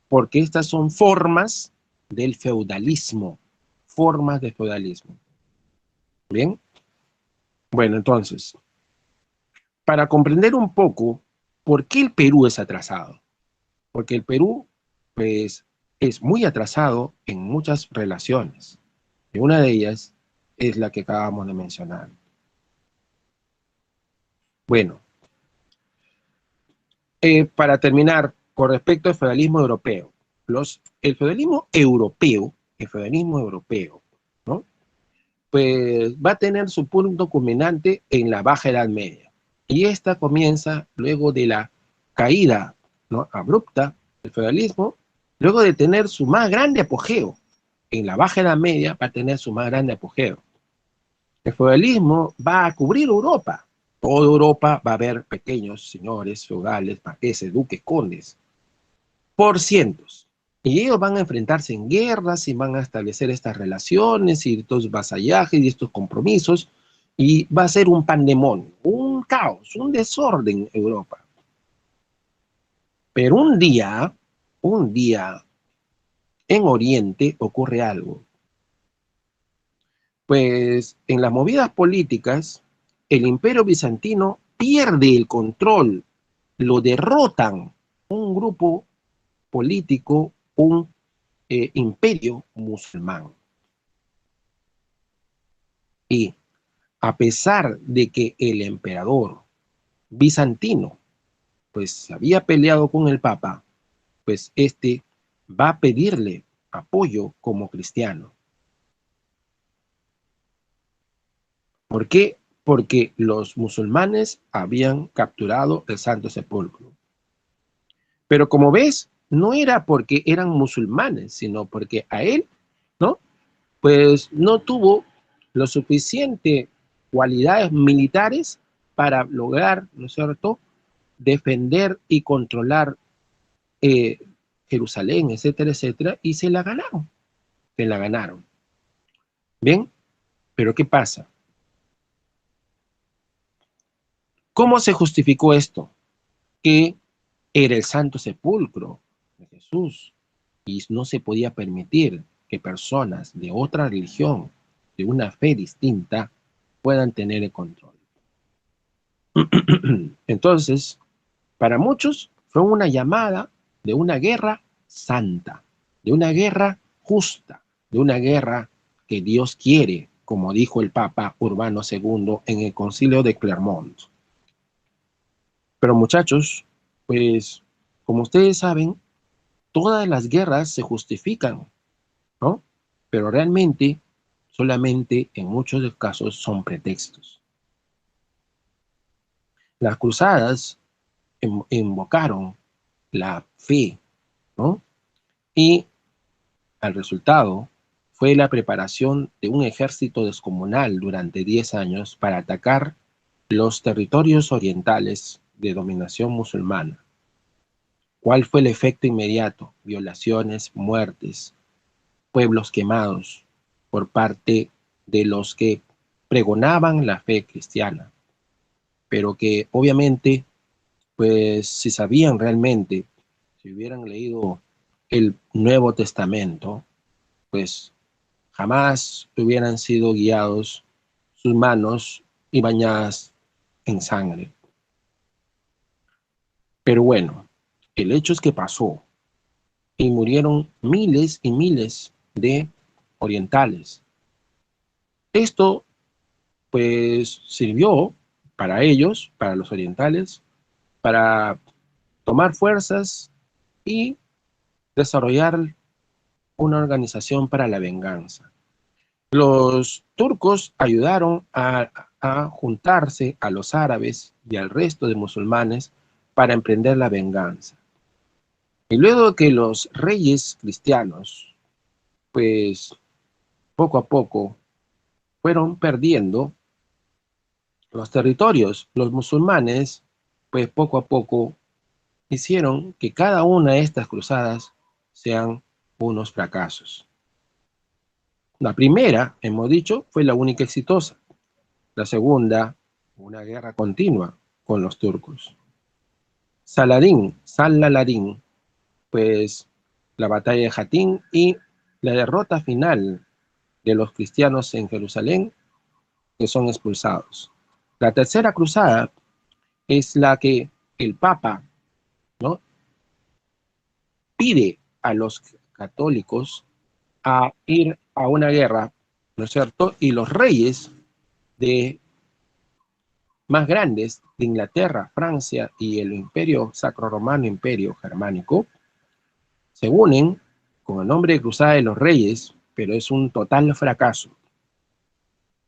Porque estas son formas del feudalismo, formas de feudalismo. ¿Bien? Bueno, entonces, para comprender un poco por qué el Perú es atrasado, porque el Perú, pues, es muy atrasado en muchas relaciones. Y una de ellas es la que acabamos de mencionar. Bueno, para terminar, con respecto al feudalismo europeo, el feudalismo europeo, ¿no? Pues va a tener su punto culminante en la Baja Edad Media. Y esta comienza luego de la caída, ¿no?, abrupta del feudalismo, luego de tener su más grande apogeo. En la Baja Edad Media va a tener su más grande apogeo. El feudalismo va a cubrir Europa. Toda Europa va a haber pequeños señores feudales, marqueses, duques, condes, por cientos. Y ellos van a enfrentarse en guerras y van a establecer estas relaciones y estos vasallajes y estos compromisos. Y va a ser un pandemonio, un caos, un desorden en Europa. Pero un día, en Oriente ocurre algo. Pues en las movidas políticas, el Imperio Bizantino pierde el control, lo derrotan un grupo político, un imperio musulmán. Y a pesar de que el emperador bizantino pues se había peleado con el Papa, pues este va a pedirle apoyo como cristiano. ¿Por qué? Porque los musulmanes habían capturado el Santo Sepulcro. Pero como ves, no era porque eran musulmanes, sino porque a él, ¿no?, pues no tuvo lo suficiente cualidades militares para lograr, ¿no es cierto?, defender y controlar Jerusalén, etcétera, etcétera, y se la ganaron. Se la ganaron. Bien, pero ¿qué pasa? ¿Cómo se justificó esto? Que era el Santo Sepulcro de Jesús y no se podía permitir que personas de otra religión, de una fe distinta, puedan tener el control. Entonces, para muchos fue una llamada de una guerra santa, de una guerra justa, de una guerra que Dios quiere, como dijo el Papa Urbano II en el Concilio de Clermont. Pero muchachos, pues como ustedes saben, todas las guerras se justifican, ¿no? Pero realmente, solamente en muchos de los casos son pretextos. Las cruzadas invocaron la fe, ¿no? Y el resultado fue la preparación de un ejército descomunal durante 10 años para atacar los territorios orientales de dominación musulmana. ¿Cuál fue el efecto inmediato? Violaciones, muertes, pueblos quemados por parte de los que pregonaban la fe cristiana, pero que obviamente, pues si sabían realmente, si hubieran leído el Nuevo Testamento, pues jamás hubieran sido guiados sus manos y bañadas en sangre. Pero bueno, el hecho es que pasó y murieron miles y miles de orientales. Esto pues sirvió para ellos, para los orientales, para tomar fuerzas y desarrollar una organización para la venganza. Los turcos ayudaron a juntarse a los árabes y al resto de musulmanes para emprender la venganza. Y luego que los reyes cristianos, pues poco a poco, fueron perdiendo los territorios, los musulmanes, pues poco a poco hicieron que cada una de estas cruzadas sean unos fracasos. La primera, hemos dicho, fue la única exitosa. La segunda, una guerra continua con los turcos. Saladín, pues la batalla de Jatín y la derrota final de los cristianos en Jerusalén, que son expulsados. La tercera cruzada es la que el Papa, ¿no?, pide a los católicos a ir a una guerra, ¿no es cierto? Y los reyes más grandes de Inglaterra, Francia y el Imperio Sacro-Romano, Imperio Germánico, se unen con el nombre de Cruzada de los Reyes, pero es un total fracaso.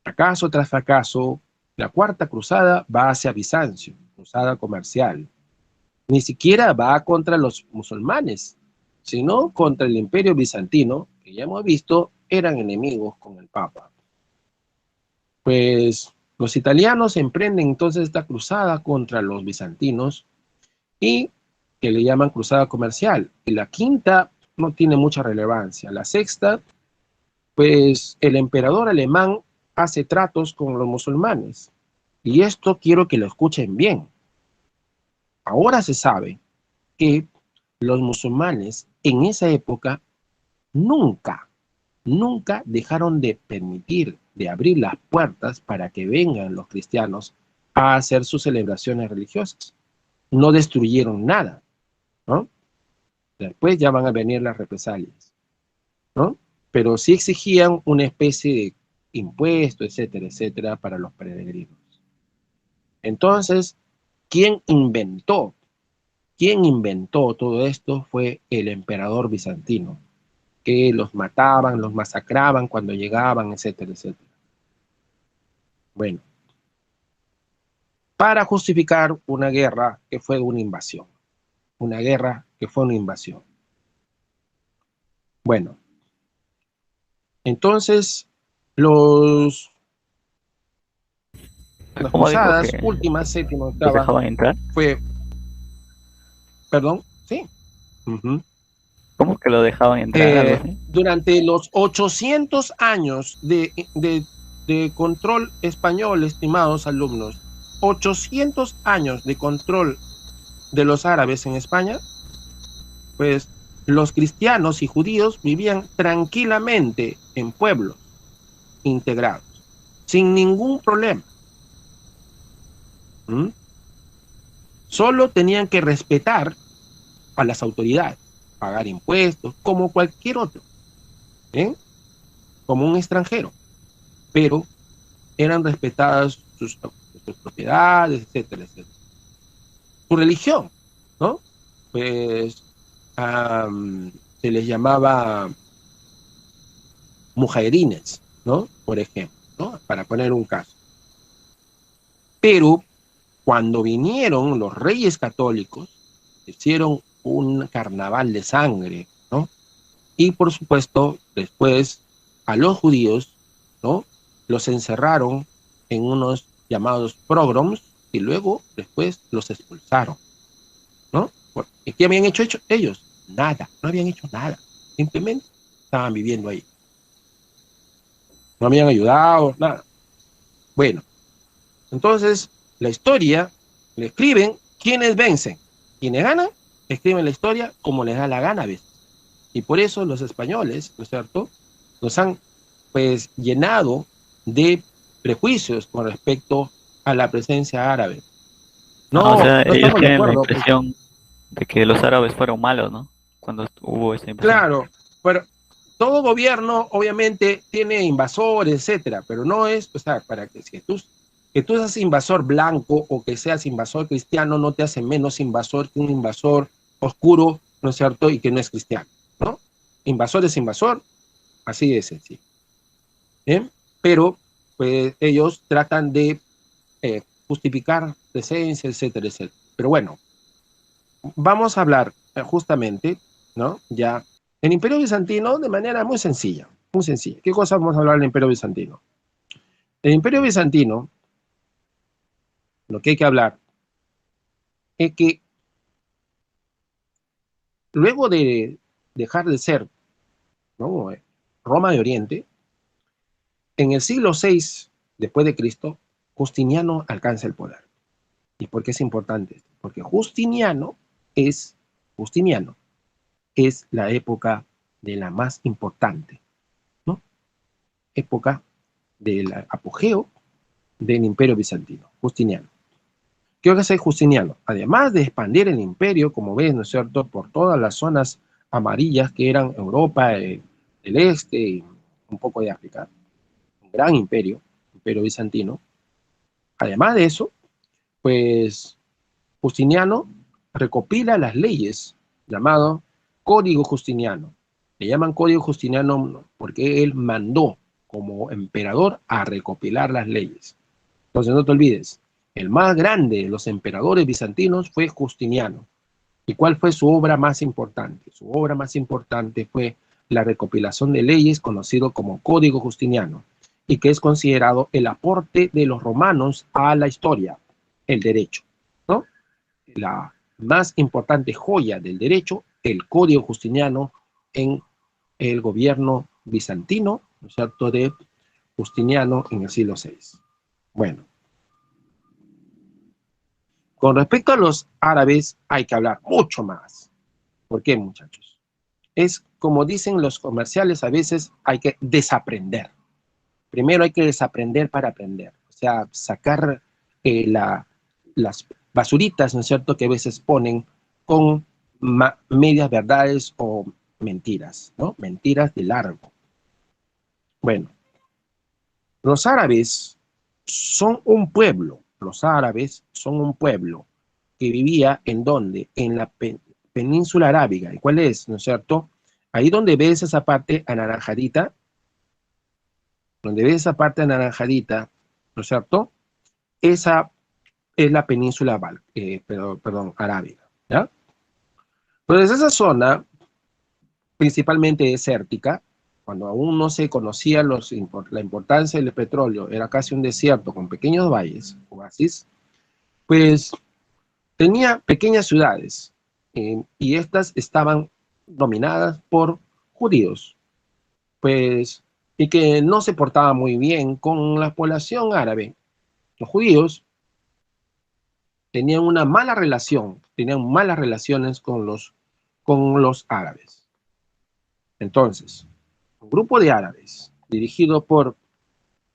Fracaso tras fracaso, la cuarta cruzada va hacia Bizancio, cruzada comercial. Ni siquiera va contra los musulmanes, sino contra el Imperio Bizantino, que ya hemos visto eran enemigos con el Papa. Pues los italianos emprenden entonces esta cruzada contra los bizantinos y que le llaman cruzada comercial. Y la quinta no tiene mucha relevancia. La sexta, pues el emperador alemán hace tratos con los musulmanes. Y esto quiero que lo escuchen bien. Ahora se sabe que los musulmanes en esa época nunca dejaron de permitir, de abrir las puertas para que vengan los cristianos a hacer sus celebraciones religiosas. No destruyeron nada, ¿no? Después ya van a venir las represalias, ¿no? Pero sí exigían una especie de impuesto, etcétera, etcétera, para los peregrinos. Entonces, ¿quién inventó todo esto? Fue el emperador bizantino, que los mataban, los masacraban cuando llegaban, etcétera, etcétera. Bueno, para justificar una guerra que fue una invasión. Una guerra que fue una invasión. Bueno, entonces las ¿Cómo dijo cruzadas que últimas, séptima, los octava, dejaban entrar? fue... Perdón, sí. Uh-huh. ¿Cómo que lo dejaban entrar? Algo así. Durante los 800 años de control español, estimados alumnos, 800 años de control de los árabes en España, pues los cristianos y judíos vivían tranquilamente en pueblos integrados, sin ningún problema. Solo tenían que respetar a las autoridades, pagar impuestos, como cualquier otro, como un extranjero, pero eran respetadas sus propiedades, etcétera, etcétera. Su religión, ¿no? Pues se les llamaba mujairines, ¿no? Por ejemplo, ¿no? Para poner un caso. Pero cuando vinieron los reyes católicos, hicieron un carnaval de sangre, ¿no? Y por supuesto, después a los judíos, ¿no? Los encerraron en unos llamados pogroms y luego después los expulsaron, ¿no? ¿Y qué habían hecho ellos? Nada, no habían hecho nada. Simplemente estaban viviendo ahí. No habían ayudado, nada. Bueno, entonces la historia le escriben quienes vencen. Quienes ganan, escriben la historia como les da la gana, ¿ves? Y por eso los españoles, ¿no es cierto?, nos han pues llenado de prejuicios con respecto a la presencia árabe. No, O sea, no ellos estamos de tienen la acuerdo. impresión de que los árabes fueron malos, ¿no? Cuando hubo esa impresión. Claro, pero todo gobierno obviamente tiene invasores, etcétera, pero no es, o sea, para que tú seas invasor blanco o que seas invasor cristiano no te hace menos invasor que un invasor oscuro, ¿no es cierto? Y que no es cristiano, ¿no? Invasor es invasor, así de sencillo. ¿Bien? Pero pues ellos tratan de justificar presencia, etcétera, etcétera. Pero bueno, vamos a hablar justamente, ¿no? Ya, el Imperio Bizantino de manera muy sencilla, muy sencilla. ¿Qué cosa vamos a hablar del Imperio Bizantino? El Imperio Bizantino, lo que hay que hablar es que luego de dejar de ser, ¿no?, Roma de Oriente, en el siglo VI después de Cristo, Justiniano alcanza el poder. ¿Y por qué es importante? Porque Justiniano es la época de la más importante, ¿no? Época del apogeo del Imperio Bizantino, Justiniano. ¿Qué hace Justiniano? Además de expandir el imperio, como ves, ¿no es cierto?, por todas las zonas amarillas que eran Europa, el este y un poco de África, un gran imperio bizantino. Además de eso, pues Justiniano recopila las leyes llamado Código Justiniano. Le llaman Código Justiniano porque él mandó como emperador a recopilar las leyes. Entonces no te olvides, el más grande de los emperadores bizantinos fue Justiniano. ¿Y cuál fue su obra más importante? Su obra más importante fue la recopilación de leyes conocido como Código Justiniano y que es considerado el aporte de los romanos a la historia, el derecho, ¿no? La más importante joya del derecho, el Código Justiniano en el gobierno bizantino, ¿no es cierto?, de Justiniano en el siglo VI. Bueno, con respecto a los árabes hay que hablar mucho más. ¿Por qué, muchachos? Es como dicen los comerciales, a veces hay que desaprender. Primero hay que desaprender para aprender. O sea, sacar las basuritas, ¿no es cierto?, que a veces ponen con medias verdades o mentiras, ¿no? Mentiras de largo. Bueno, los árabes son un pueblo. Los árabes son un pueblo que vivía en donde, en la península arábiga. ¿Y cuál es? ¿No es cierto? Ahí donde ves esa parte anaranjadita, ¿no es cierto? Esa es la península arábiga, ¿ya? Entonces esa zona, principalmente desértica, cuando aún no se conocía la importancia del petróleo, era casi un desierto con pequeños valles, oasis, pues tenía pequeñas ciudades y estas estaban dominadas por judíos, pues, y que no se portaban muy bien con la población árabe. Los judíos tenían malas relaciones con los árabes. Entonces, un grupo de árabes dirigido por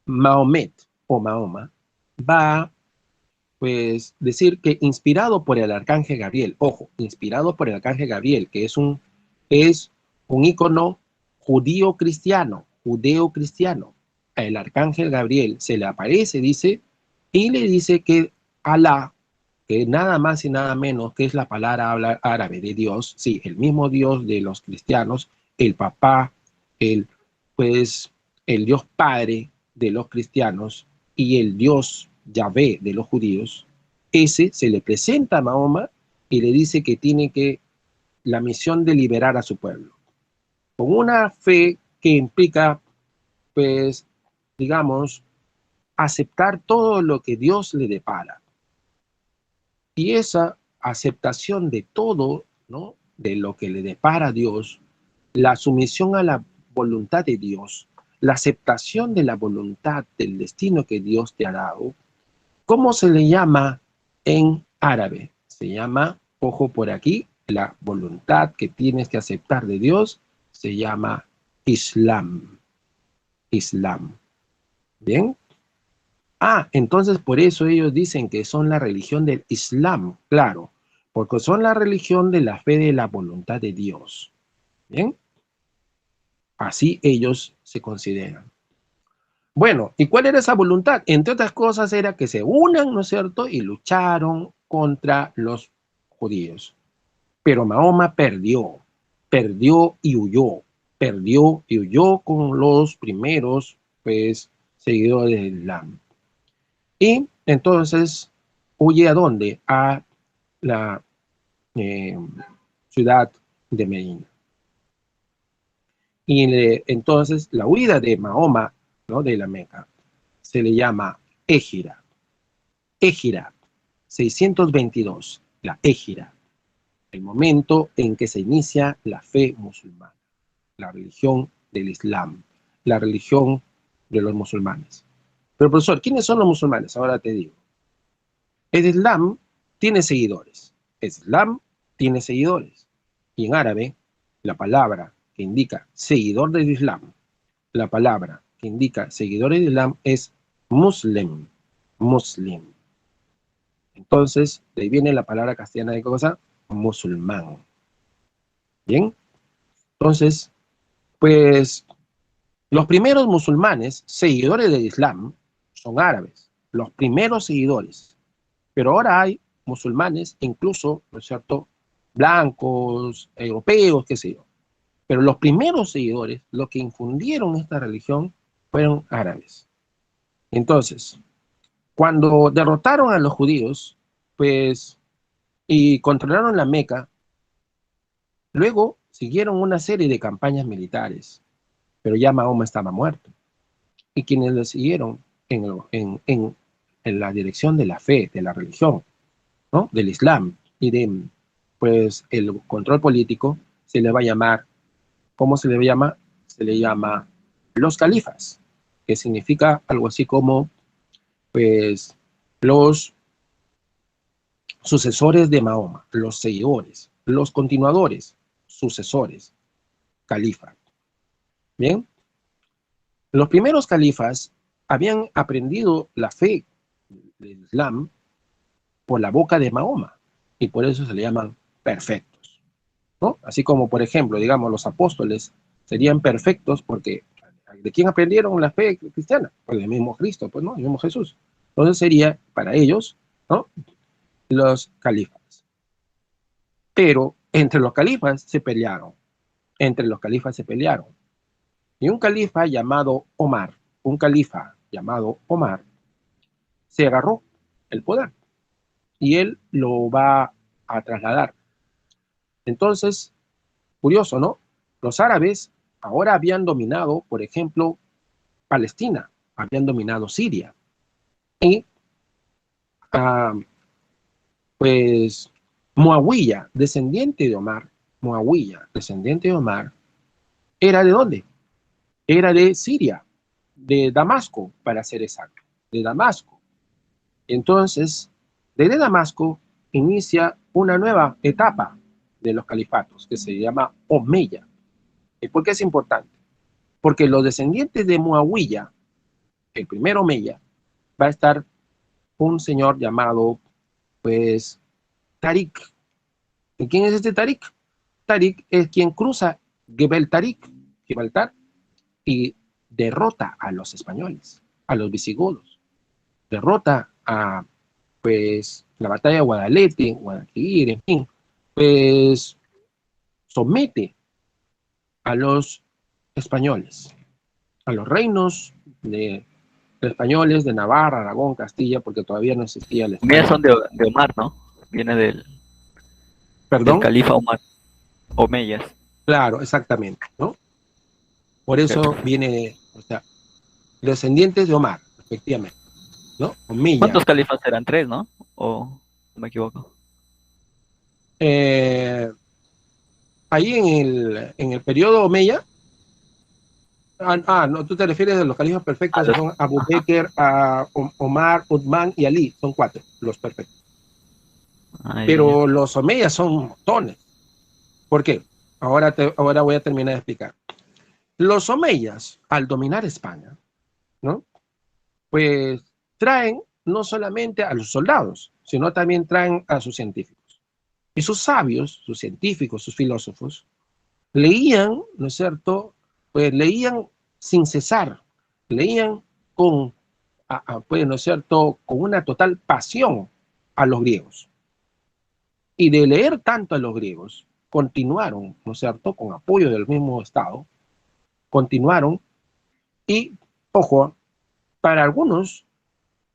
Mahomet o Mahoma va pues decir que inspirado por el arcángel Gabriel, ojo, inspirado por el arcángel Gabriel, que es un ícono judeo-cristiano, el arcángel Gabriel se le aparece, dice, y le dice que Alá que nada más y nada menos que es la palabra árabe de Dios, sí, el mismo Dios de los cristianos, el papá, el, pues, el Dios Padre de los cristianos y el Dios Yahvé de los judíos, ese se le presenta a Mahoma y le dice que tiene que la misión de liberar a su pueblo, con una fe que implica, pues, digamos, aceptar todo lo que Dios le depara. Y esa aceptación de todo, ¿no? De lo que le depara Dios, la sumisión a la voluntad de Dios, la aceptación de la voluntad del destino que Dios te ha dado, ¿cómo se le llama en árabe? Se llama, ojo por aquí, la voluntad que tienes que aceptar de Dios, se llama Islam. Islam. ¿Bien? Ah, entonces por eso ellos dicen que son la religión del Islam, claro, porque son la religión de la fe de la voluntad de Dios. ¿Bien? Así ellos se consideran. Bueno, ¿y cuál era esa voluntad? Entre otras cosas era que se unan, ¿no es cierto? Y lucharon contra los judíos. Pero Mahoma perdió y huyó con los primeros, pues, seguidores del Islam. Y entonces huye ¿a dónde? A la ciudad de Medina. Y entonces la huida de Mahoma, ¿no? De la Meca, se le llama Égira. Égira, 622, la Égira, el momento en que se inicia la fe musulmana, la religión del Islam, la religión de los musulmanes. Pero profesor, ¿quiénes son los musulmanes? Ahora te digo. El Islam tiene seguidores. El Islam tiene seguidores. Y en árabe, la palabra que indica seguidor del Islam, la palabra que indica seguidor del Islam es muslim, muslim. Entonces, de ahí viene la palabra castellana de cosa, musulmán. Bien, entonces, pues, los primeros musulmanes, seguidores del Islam, son árabes, los primeros seguidores. Pero ahora hay musulmanes, incluso, ¿no es cierto?, blancos, europeos, qué sé yo. Pero los primeros seguidores, los que infundieron esta religión, fueron árabes. Entonces, cuando derrotaron a los judíos, pues, y controlaron la Meca, luego siguieron una serie de campañas militares, pero ya Mahoma estaba muerto. Y quienes le siguieron en la dirección de la fe, de la religión, ¿no? Del Islam y de, pues, el control político, se le va a llamar, ¿cómo se le llama? Se le llama los califas, que significa algo así como, pues, los sucesores de Mahoma, los seguidores, los continuadores, sucesores, califa. Bien, los primeros califas habían aprendido la fe del Islam por la boca de Mahoma y por eso se le llaman perfectos, ¿no? Así como, por ejemplo, digamos, los apóstoles serían perfectos porque ¿de quién aprendieron la fe cristiana? Pues del mismo Cristo, pues, ¿no? El mismo Jesús. Entonces sería para ellos, ¿no?, los califas. Pero entre los califas se pelearon. Y un califa llamado Omar, se agarró el poder y él lo va a trasladar. Entonces, curioso, ¿no? Los árabes ahora habían dominado, por ejemplo, Palestina, habían dominado Siria. Y pues Muawiyah, descendiente de Omar, ¿era de dónde? Era de Siria, de Damasco, para ser exacto, de Damasco. Entonces, desde Damasco inicia una nueva etapa de los califatos, que se llama Omeya. ¿Y por qué es importante? Porque los descendientes de Muawiyah, el primer Omeya, va a estar un señor llamado, pues, Tariq. ¿Y quién es este Tariq? Tariq es quien cruza Gibraltar, y derrota a los españoles, a los visigodos. Derrota a, pues, la batalla de Guadalete, Guadalquivir, en fin, pues somete a los españoles, a los reinos de españoles de Navarra, Aragón, Castilla, porque todavía no existía el Omeyas son España. de Omar, ¿no? Viene del Perdón, califa Omar. Omeyas. claro, exactamente, ¿no? Por Sí, eso perfecto. viene, o sea, descendientes de Omar, efectivamente, ¿no? Omeya. ¿Cuántos califas eran? ¿Tres, no? ¿O me equivoco? Eh, ahí en el periodo Omeya, no, tú te refieres a los califas A perfectos, que los... son Abu Ajá. Bakr, a Omar, Uthman y Ali, son 4 los perfectos. Ah, ya, ya. Pero los Omeyas son montones. ¿Por qué? Ahora voy a terminar de explicar. Los Omeyas, al dominar España, ¿no? Pues traen no solamente a los soldados, sino también traen a sus científicos. Y sus sabios, sus científicos, sus filósofos, leían, ¿no es cierto? Pues leían sin cesar, leían con, pues, ¿no es cierto?, con una total pasión a los griegos. Y de leer tanto a los griegos, continuaron, ¿no es cierto?, con apoyo del mismo Estado, continuaron y, ojo, para algunos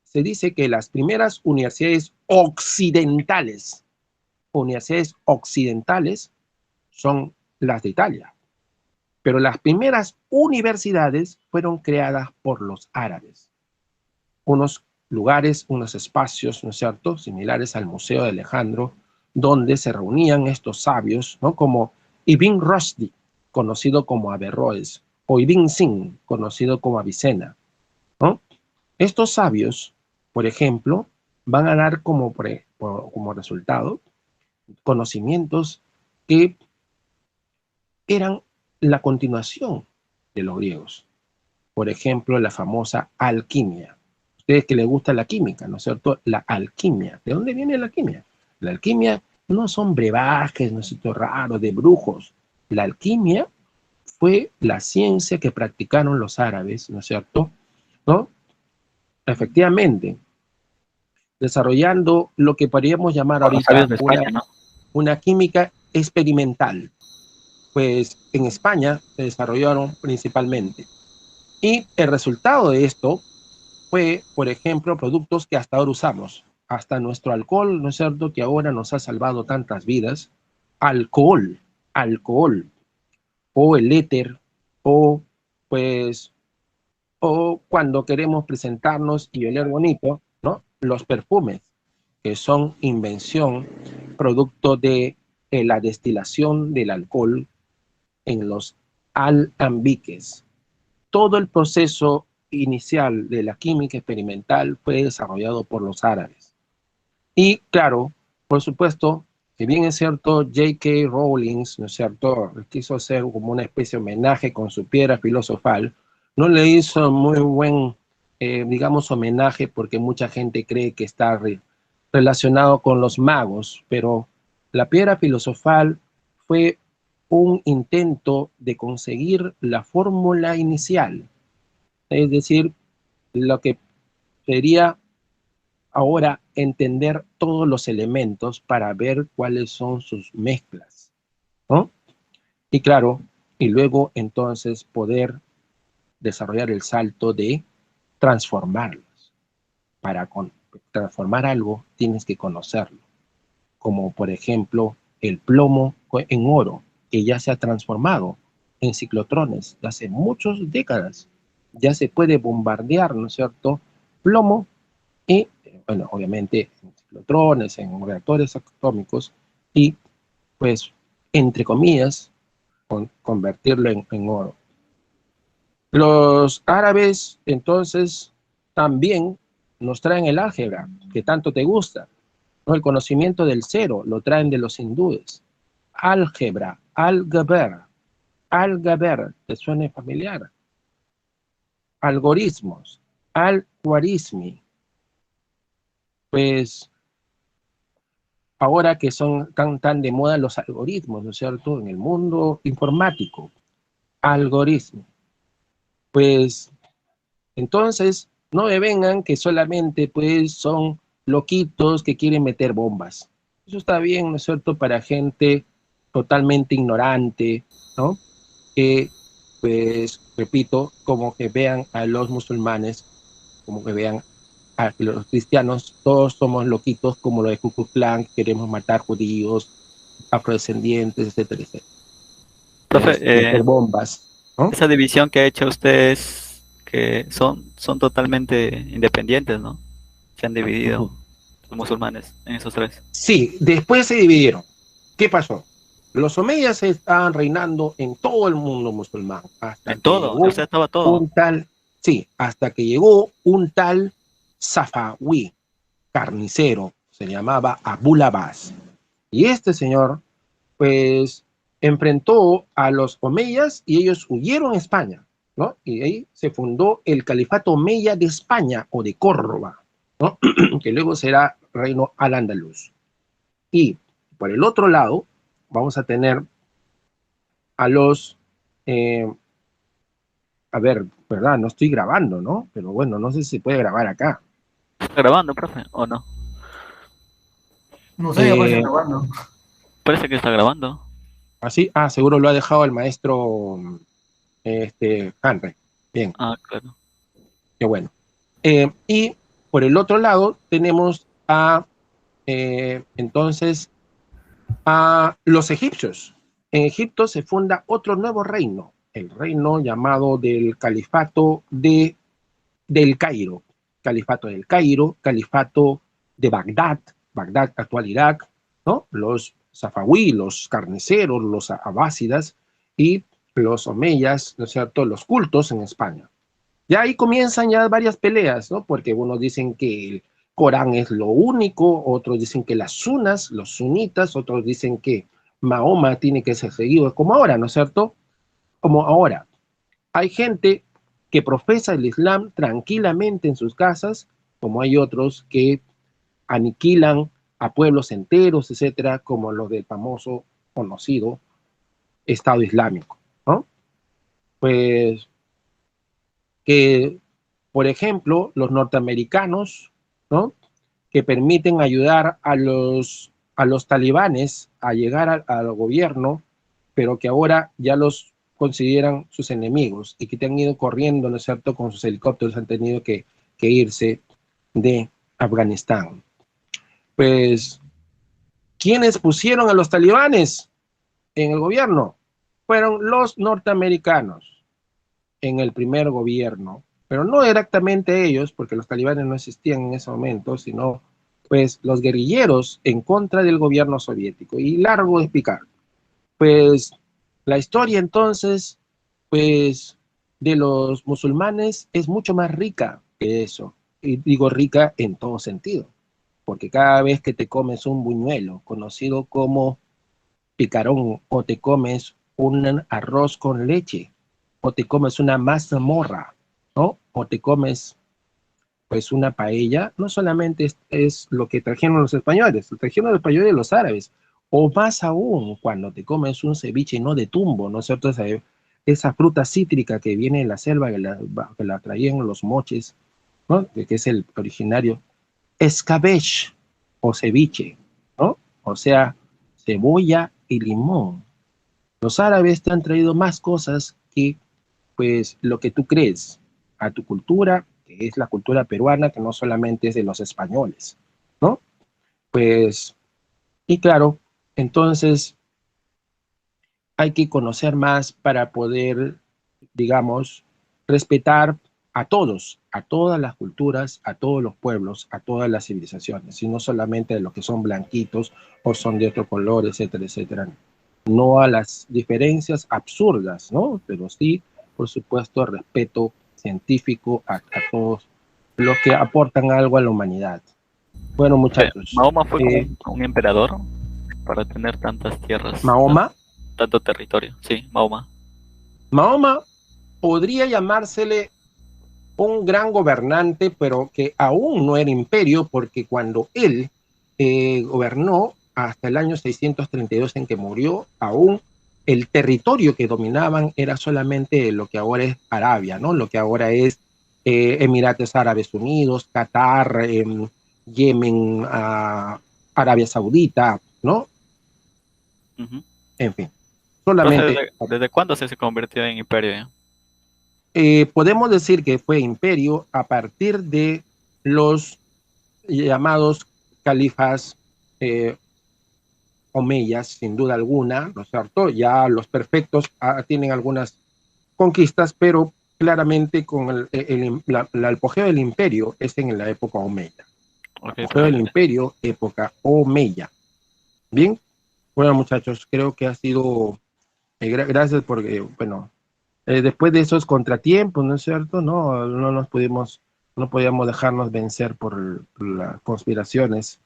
se dice que las primeras universidades occidentales son las de Italia, pero las primeras universidades fueron creadas por los árabes. Unos lugares, unos espacios, ¿no es cierto?, similares al Museo de Alejandro, donde se reunían estos sabios, ¿no?, como Ibn Rushd, conocido como Averroes, o Ibn Sin, conocido como Avicena, ¿no? Estos sabios, por ejemplo, van a dar como resultado conocimientos que eran la continuación de los griegos. Por ejemplo, la famosa alquimia. Ustedes que les gusta la química, ¿no es cierto? La alquimia. ¿De dónde viene la alquimia? La alquimia no son brebajes, ¿no es cierto?, raros de brujos. La alquimia fue la ciencia que practicaron los árabes, ¿no es cierto?, ¿no? Efectivamente, desarrollando lo que podríamos llamar Con los sabios ahorita de España, ¿no? una química experimental. Pues en España se desarrollaron principalmente. Y el resultado de esto fue, por ejemplo, productos que hasta ahora usamos. Hasta nuestro alcohol, ¿no es cierto?, que ahora nos ha salvado tantas vidas. Alcohol, o el éter, o pues, o cuando queremos presentarnos y oler bonito, ¿no? Los perfumes, que son invención, producto de la destilación del alcohol en los alambiques. Todo el proceso inicial de la química experimental fue desarrollado por los árabes. Y claro, por supuesto, si bien es cierto, J.K. Rowling, ¿no es cierto?, quiso hacer como una especie de homenaje con su piedra filosofal, no le hizo muy buen, digamos, homenaje porque mucha gente cree que está relacionado con los magos, pero la piedra filosofal fue un intento de conseguir la fórmula inicial, es decir, lo que sería ahora entender todos los elementos para ver cuáles son sus mezclas, ¿no? Y claro, y luego entonces poder desarrollar el salto de transformarlos. Para transformar algo tienes que conocerlo, como por ejemplo el plomo en oro, que ya se ha transformado en ciclotrones de hace muchas décadas. Ya se puede bombardear, ¿no es cierto?, plomo y, bueno, obviamente en ciclotrones, en reactores atómicos y, pues, entre comillas, convertirlo en oro. Los árabes, entonces, también nos traen el álgebra, que tanto te gusta, ¿no? El conocimiento del cero lo traen de los hindúes. Álgebra, algaber, ¿te suena familiar? Algoritmos, al-Khwarizmi, pues ahora que son tan de moda los algoritmos, ¿no es cierto?, en el mundo informático, algoritmo, pues entonces no me vengan que solamente pues son loquitos que quieren meter bombas. Eso está bien, ¿no es cierto?, para gente totalmente ignorante, ¿no? Que, pues, repito, como que vean a los musulmanes, como que vean a los cristianos, todos somos loquitos como lo de Ku Klux Klan, queremos matar judíos, afrodescendientes, etcétera, etcétera. Profe, Meter bombas, ¿no? esa división que ha hecho ustedes, que son totalmente independientes, ¿no? Se han dividido los musulmanes en esos tres. Sí, después se dividieron. ¿Qué pasó? Los omeyas estaban reinando en todo el mundo musulmán hasta En que todo, llegó o sea, estaba todo. un tal, sí, hasta que llegó un tal Safawi, carnicero, se llamaba Abul Abbas. Y este señor, pues, enfrentó a los omeyas y ellos huyeron a España, ¿no? Y ahí se fundó el califato omeya de España o de Córdoba, ¿no? Que luego será reino al-Andalus. Y por el otro lado, vamos a tener a los, a ver, ¿verdad? No estoy grabando, ¿no? Pero bueno, no sé si se puede grabar acá. ¿Está grabando, profe? ¿O no? No sé, ya parece Eh, grabando. Parece que está grabando. Así, seguro lo ha dejado el maestro Henry. Bien, Ah, claro. qué bueno. Y por el otro lado tenemos entonces a los egipcios. En Egipto se funda otro nuevo reino, el reino llamado del del Cairo, califato del Cairo, califato de Bagdad, Bagdad actual Irak, ¿no? Los safawí, los carniceros, los abásidas y los omeyas, ¿no es cierto?, los cultos en España. Ya ahí comienzan ya varias peleas, ¿no? Porque unos dicen que el Corán es lo único, otros dicen que las sunas, los sunitas, otros dicen que Mahoma tiene que ser seguido, como ahora, ¿no es cierto? Como ahora. Hay gente que profesa el Islam tranquilamente en sus casas, como hay otros que aniquilan a pueblos enteros, etcétera, como los del famoso conocido Estado Islámico, ¿no? Pues que, por ejemplo, los norteamericanos, ¿no?, que permiten ayudar a los talibanes a llegar al gobierno, pero que ahora ya los consideran sus enemigos y que te han ido corriendo, ¿no es cierto?, con sus helicópteros, han tenido que irse de Afganistán. Pues, ¿quiénes pusieron a los talibanes en el gobierno? Fueron los norteamericanos en el primer gobierno, pero no directamente ellos, porque los talibanes no existían en ese momento, sino pues los guerrilleros en contra del gobierno soviético. Y largo de explicar. Pues la historia entonces, pues de los musulmanes es mucho más rica que eso. Y digo rica en todo sentido, porque cada vez que te comes un buñuelo, conocido como picarón, o te comes un arroz con leche, o te comes una mazamorra, ¿no? O te comes pues una paella, no solamente es lo que trajeron los españoles, lo trajeron los españoles y los árabes, o más aún cuando te comes un ceviche no de tumbo, ¿no es cierto? Esa fruta cítrica que viene de la selva, que la traían los moches, ¿no? Que es el originario, escabeche o ceviche, ¿no? O sea, cebolla y limón. Los árabes te han traído más cosas que, pues, lo que tú crees a tu cultura, que es la cultura peruana, que no solamente es de los españoles, ¿no? Pues, y claro, entonces hay que conocer más para poder, digamos, respetar a todos, a todas las culturas, a todos los pueblos, a todas las civilizaciones, y no solamente de los que son blanquitos o son de otro color, etcétera, etcétera. No a las diferencias absurdas, ¿no? Pero sí, por supuesto, respeto científico a todos los que aportan algo a la humanidad. Bueno, muchachos. Mahoma fue como un emperador para tener tantas tierras. Mahoma. Tanto territorio, sí, Mahoma. Mahoma podría llamársele un gran gobernante, pero que aún no era imperio, porque cuando él gobernó hasta el año 632 en que murió, aún el territorio que dominaban era solamente lo que ahora es Arabia, ¿no? Lo que ahora es Emiratos Árabes Unidos, Qatar, Yemen, a Arabia Saudita, ¿no? Ujú. En fin, Entonces, solamente ¿desde cuándo se convirtió en imperio ya? podemos decir que fue imperio a partir de los llamados califas omeyas, sin duda alguna, ¿no es cierto? Ya los perfectos tienen algunas conquistas, pero claramente con el apogeo del imperio es en la época omeya. Ok, Apogeo del perfecto. imperio, época omeya. Bien, bueno muchachos, creo que ha sido, gracias porque, bueno, después de esos contratiempos, ¿no es cierto? No nos pudimos, no podíamos dejarnos vencer por las conspiraciones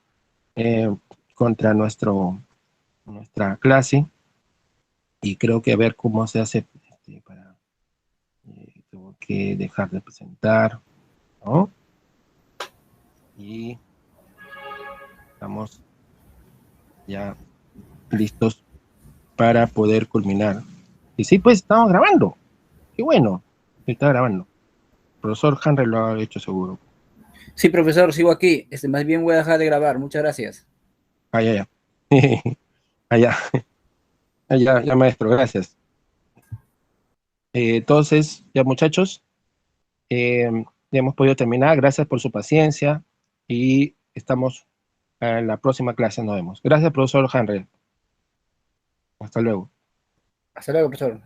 contra nuestra clase, y creo que a ver cómo se hace para tengo que dejar de presentar, ¿no? Y estamos ya listos para poder culminar. Y sí, pues estamos grabando. Qué bueno, está grabando. El profesor Henry lo ha hecho seguro. Sí, profesor, sigo aquí. Más bien voy a dejar de grabar. Muchas gracias. Ah, ya, ya. Ah, ya. Ah, ya, ya, maestro, gracias. Entonces, ya muchachos, ya hemos podido terminar. Gracias por su paciencia y estamos en la próxima clase. Nos vemos. Gracias, profesor Henry. Hasta luego. Hasta luego, profesor.